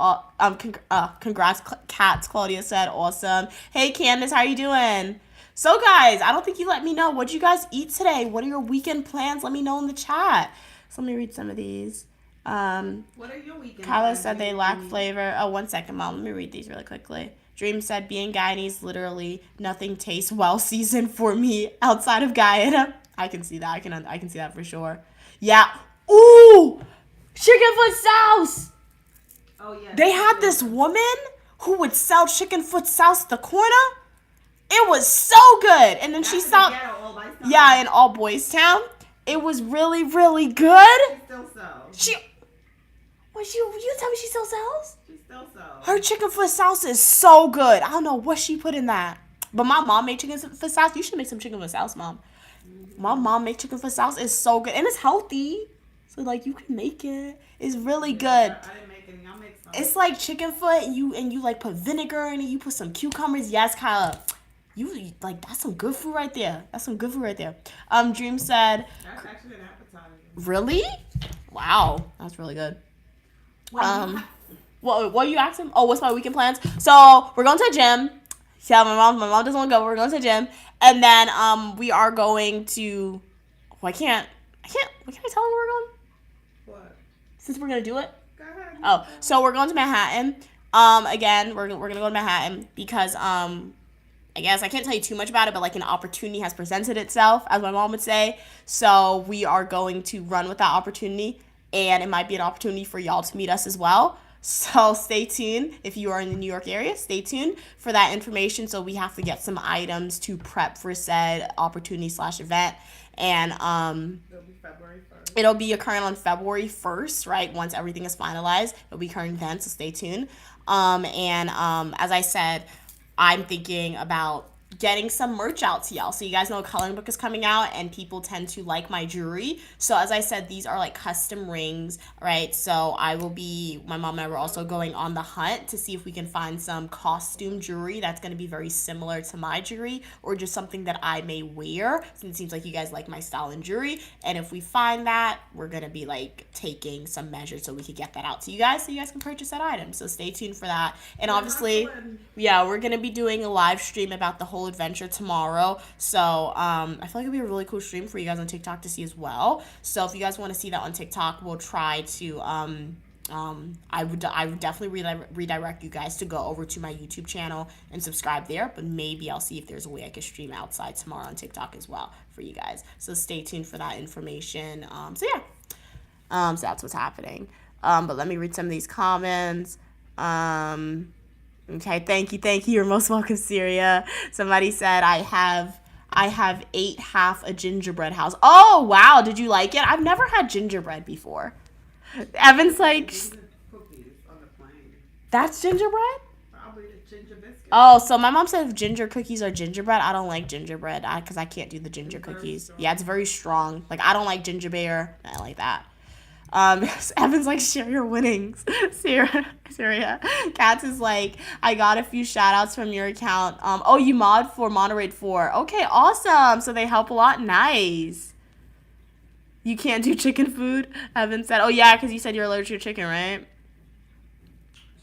Congrats, Cats. Claudia said awesome. Hey, Candace, how you doing? So, guys, I don't think you let me know. What did you guys eat today? What are your weekend plans? Let me know in the chat. So let me read some of these. What are your weekend Kyla plans? said they lack flavor. Oh, 1 second, Mom. Let me read these really quickly. Dream said, being Guyanese, literally nothing tastes well seasoned for me outside of Guyana. I can see that. I can see that for sure. Yeah. Ooh! Chicken foot sauce! Oh, yeah. They had this woman who would sell chicken foot sauce at the corner. It was so good. And then she sold, yeah, in All Boys Town. It was really, really good. She still sells. You tell me she still sells? She still sells. Her chicken foot sauce is so good. I don't know what she put in that. But my mom made chicken foot sauce. You should make some chicken foot sauce, Mom. My mom made chicken foot sauce. It's so good. And it's healthy. So, like, you can make it. It's really good. I didn't make any. I'll make some. It's like chicken foot and you like put vinegar in it. You put some cucumbers. Yes, Kyla. You like that's some good food right there. Dream said. That's actually an appetizer. Really? Wow, that's really good. What are you asking? Oh, what's my weekend plans? So we're going to the gym. Yeah, my mom doesn't want to go. We're going to the gym, and then we are going to. Oh, I can't. What can I tell them where we're going? What? Since we're gonna do it. Go ahead. Oh, so we're going to Manhattan. Again, we're gonna go to Manhattan because I guess I can't tell you too much about it, but like an opportunity has presented itself, as my mom would say. So we are going to run with that opportunity, and it might be an opportunity for y'all to meet us as well. So stay tuned. If you are in the New York area, stay tuned for that information. So we have to get some items to prep for said opportunity/event. And It'll be February 1st. it'll be occurring on February 1st, right? Once everything is finalized, it'll be occurring then, so stay tuned. As I said, I'm thinking about getting some merch out to y'all. So you guys know a coloring book is coming out and people tend to like my jewelry. So as I said, these are like custom rings, right? So my mom and I were also going on the hunt to see if we can find some costume jewelry that's going to be very similar to my jewelry or just something that I may wear. So it seems like you guys like my style and jewelry. And if we find that, we're going to be like taking some measures so we could get that out to you guys so you guys can purchase that item. So stay tuned for that. And obviously, yeah, we're going to be doing a live stream about the whole adventure tomorrow. So I feel like it'll be a really cool stream for you guys on TikTok to see as well. So if you guys want to see that on TikTok, we'll try to I would definitely redirect you guys to go over to my YouTube channel and subscribe there, but maybe I'll see if there's a way I could stream outside tomorrow on TikTok as well for you guys. So stay tuned for that information. So that's what's happening. But let me read some of these comments. Okay, thank you. You're most welcome, Syria. Somebody said I have ate half a gingerbread house. Oh wow, did you like it? I've never had gingerbread before. Evan's like, Cookies on the plane. that's gingerbread? Probably the ginger biscuit. Oh, so my mom said if ginger cookies are gingerbread. I don't like gingerbread because I can't do the ginger cookies. Yeah, it's very strong. Like I don't like ginger beer. I like that. Evan's like, share your winnings. Syria. Katz is like, I got a few shout outs from your account. Oh, you mod for Moderate 4. Okay, awesome. So they help a lot. Nice. You can't do chicken food? Evan said, oh yeah, because you said you're allergic to chicken, right?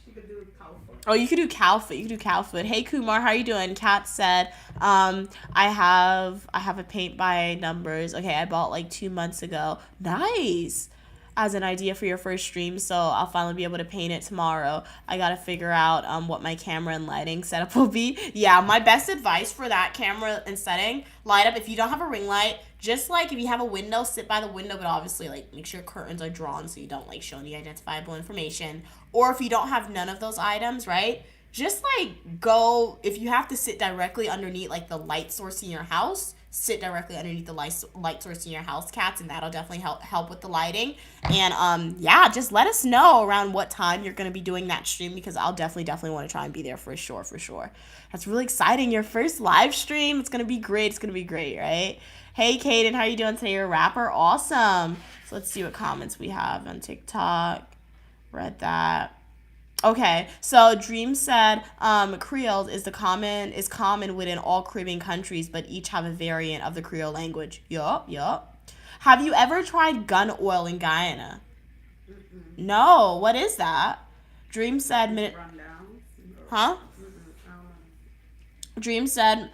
She could do tofu. Oh, you could do cow foot. You could do cow foot. Hey Kumar, how you doing? Kat said, I have a paint by numbers. Okay, I bought like 2 months ago. Nice. As an idea for your first stream, so I'll finally be able to paint it tomorrow. I gotta figure out what my camera and lighting setup will be. Yeah, my best advice for that camera and setting, light up, if you don't have a ring light, just like if you have a window, sit by the window, but obviously like make sure curtains are drawn so you don't like show any identifiable information. Or if you don't have none of those items, right? Just like go, if you have to sit directly underneath like the light source in your house, sit directly underneath the light source in your house, Cats, and that'll definitely help with the lighting. And yeah, just let us know around what time you're gonna be doing that stream, because I'll definitely want to try and be there for sure. That's really exciting. Your first live stream. It's gonna be great. It's gonna be great, right? Hey Kaden, how are you doing today? You're a rapper. Awesome. So let's see what comments we have on TikTok. Read that. Okay, so Dream said Creole is common within all Caribbean countries, but each have a variant of the Creole language. Yup. Have you ever tried gun oil in Guyana? No, what is that? Dream said Huh? Dream said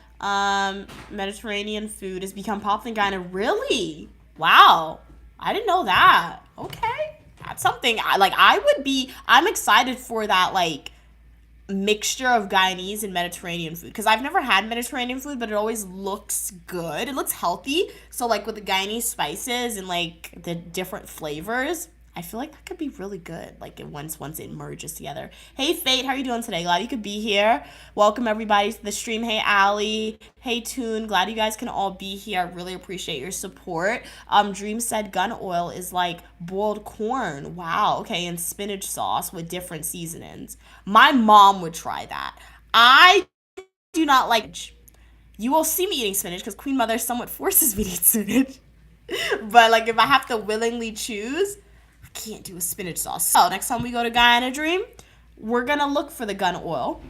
Mediterranean food has become popular in Guyana. Really? Wow. I didn't know that. Okay. That's something I'm excited for that like mixture of Guyanese and Mediterranean food, because I've never had Mediterranean food, but it always looks good. It looks healthy. So like with the Guyanese spices and like the different flavors, I feel like that could be really good. Like once it merges together. Hey Fate, how are you doing today? Glad you could be here. Welcome everybody to the stream. Hey Allie. Hey Toon. Glad you guys can all be here. I really appreciate your support. Dream said gun oil is like boiled corn. Wow. Okay, and spinach sauce with different seasonings. My mom would try that. I do not like. You will see me eating spinach because Queen Mother somewhat forces me to eat spinach. But like if I have to willingly choose, can't do a spinach sauce. So next time we go to Guyana Dream, we're gonna look for the gun oil,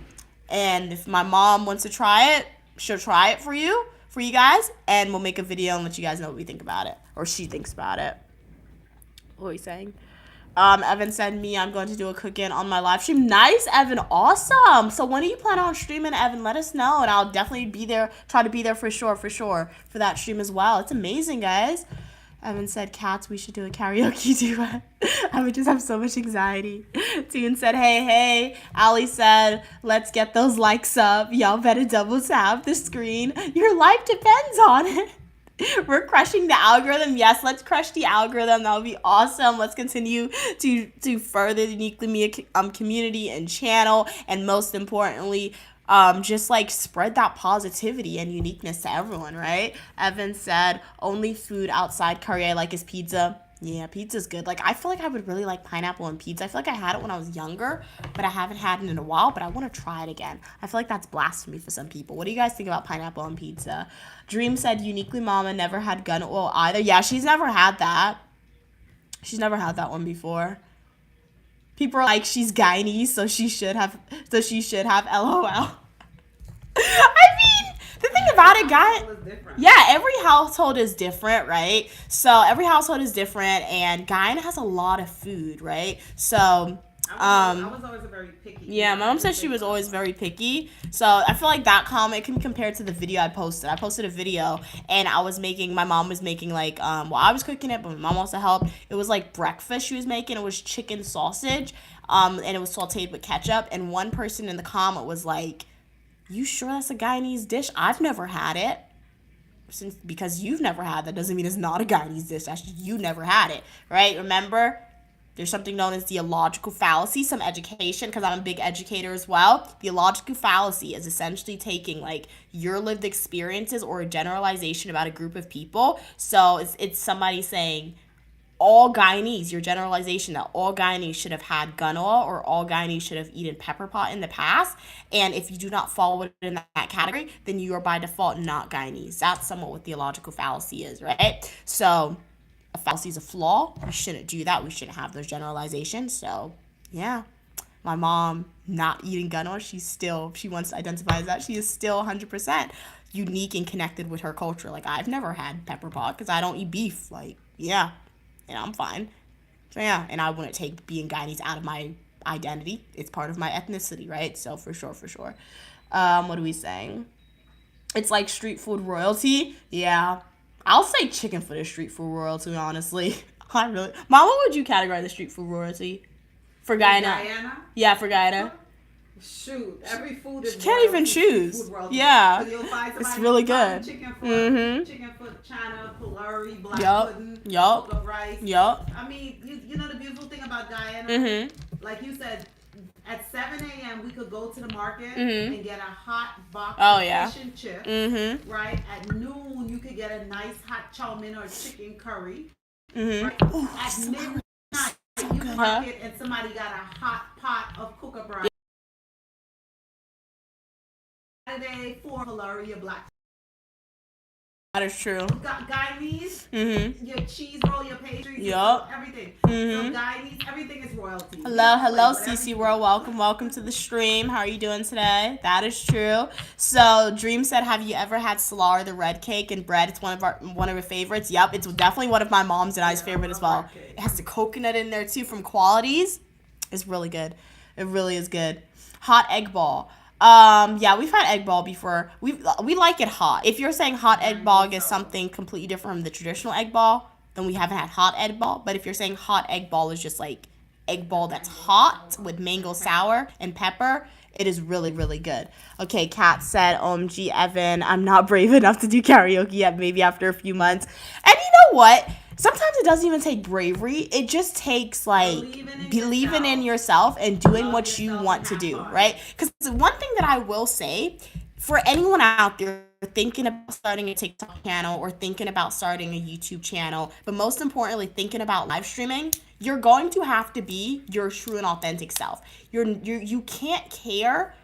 and if my mom wants to try it, she'll try it for you guys, and we'll make a video and let you guys know what we think about it, or she thinks about it. What are we saying? Evan said I'm going to do a cook-in on my live stream. Nice, Evan. Awesome. So when are you planning on streaming, Evan? Let us know, and I'll definitely be there. Try to be there for sure for that stream as well. It's amazing, guys. Evan said, Cats, we should do a karaoke duet. I would just have so much anxiety. Teen said, hey. Ali said, let's get those likes up. Y'all better double tap the screen. Your life depends on it. We're crushing the algorithm. Yes, let's crush the algorithm. That would be awesome. Let's continue to further the Uniquely Me community and channel. And most importantly, just like spread that positivity and uniqueness to everyone, right? Evan said only food outside curry I like is pizza. Yeah, pizza's good. Like I feel like I would really like pineapple on pizza. I feel like I had it when I was younger, but I haven't had it in a while, but I want to try it again. I feel like that's blasphemy for some people. What do you guys think about pineapple on pizza? Dream said Uniquely Mama never had gun oil either. Yeah, she's never had that. She's never had that one before. People are like, she's Guyanese, so she should have LOL. I mean, the thing about it, every household is different, right? So every household is different, and Guyana has a lot of food, right? So I was always a very picky. Yeah, my mom said she was always very picky. So I feel like that comment can be compared to the video I posted. I posted a video, and my mom was making like, I was cooking it, but my mom also helped. It was like breakfast she was making. It was chicken sausage, and it was sauteed with ketchup. And one person in the comment was like, you sure that's a Guyanese dish? I've never had it. Because you've never had that doesn't mean it's not a Guyanese dish. That's just you never had it, right? Remember? There's something known as the illogical fallacy, some education, because I'm a big educator as well. The illogical fallacy is essentially taking like your lived experiences or a generalization about a group of people. So it's somebody saying all Guyanese, your generalization that all Guyanese should have had gun oil or all Guyanese should have eaten pepper pot in the past. And if you do not fall within that category, then you are by default not Guyanese. That's somewhat what the illogical fallacy is, right? So a fallacy is a flaw. We shouldn't do that. We shouldn't have those generalizations. So yeah, my mom not eating gun oil, she wants to identify as that. She is still 100% unique and connected with her culture. Like I've never had pepper pot because I don't eat beef. Like, yeah, and I'm fine. So yeah, and I wouldn't take being Guyanese out identity. It's part of my ethnicity, right? So for sure. What are we saying? It's like street food royalty. Yeah. I'll say chicken foot is street food royalty, honestly. I really. Mom, what would you categorize the street food royalty? For Guyana? Guyana? Yeah, for Guyana. Shoot, every food is. You can't even royalty, choose. food royalty. Yeah. So you'll find It's somebody really frying good. Chicken foot, Mhm. chicken foot, china, pulari, black Yup. pudding, Yup. cooked rice. Yup. I mean, you know the beautiful thing about Guyana? Mhm. Like you said, at 7 a.m. we could go to the market Mhm. and get a hot box Oh, of yeah. fish and chips. Mhm. Right? At noon you could get a nice hot chow mein or chicken curry. Mhm. Right? Ooh, At so midnight you good. can market and somebody got a hot pot of cook-up rice. Saturday for Hilaria Black. That is true. Guyanese, Mhm. your cheese roll, your pastries, Yup. everything. Mhm. So Guyanese, everything is royalty. Hello, Whatever CC you- World. Welcome to the stream. How are you doing today? That is true. So, Dream said, "Have you ever had Solar the red cake and bread? It's one of our favorites." Yep, it's definitely one of my mom's and I's favorite as well. It has the coconut in there too from Qualities. It's really good. It really is good. Hot egg ball. Yeah, we've had egg ball before. We like it hot. If you're saying hot egg ball is something completely different from the traditional egg ball, then we haven't had hot egg ball. But if you're saying hot egg ball is just like egg ball that's hot with mango sour and pepper, it is really, really good. Okay, Kat said, OMG, Evan, I'm not brave enough to do karaoke yet, maybe after a few months. And you know what? Sometimes it doesn't even take bravery. It just takes like believing in yourself and doing what you want to do, right? Because one thing that I will say for anyone out there thinking about starting a TikTok channel or thinking about starting a YouTube channel, but most importantly, thinking about live streaming, you're going to have to be your true and authentic self. You can't care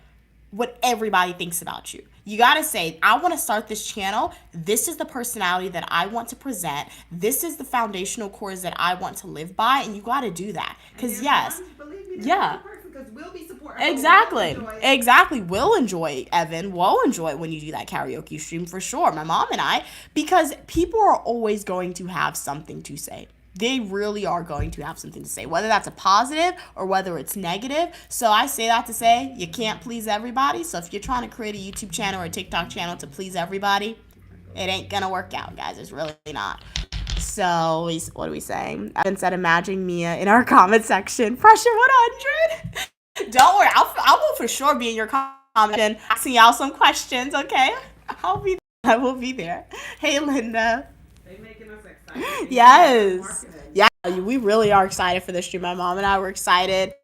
what everybody thinks about you. You gotta say, I want to start this channel. This is the personality that I want to present. This is the foundational cores that I want to live by, and you gotta do that. Because yes, yeah. Exactly. We'll enjoy, Evan. We'll enjoy when you do that karaoke stream for sure. My mom and I, because people are always going to have something to say. They really are going to have something to say, whether that's a positive or whether it's negative. So I say that to say you can't please everybody. So if you're trying to create a YouTube channel or a TikTok channel to please everybody, it ain't gonna work out, guys. It's really not. So what are we saying? Evan said, imagine Mia in our comment section. Pressure 100. Don't worry, I will for sure be in your comment and asking y'all some questions. Okay, I will be there. Hey, Linda. They making us excited. Yes. Yeah, we really are excited for this stream. My mom and I were excited.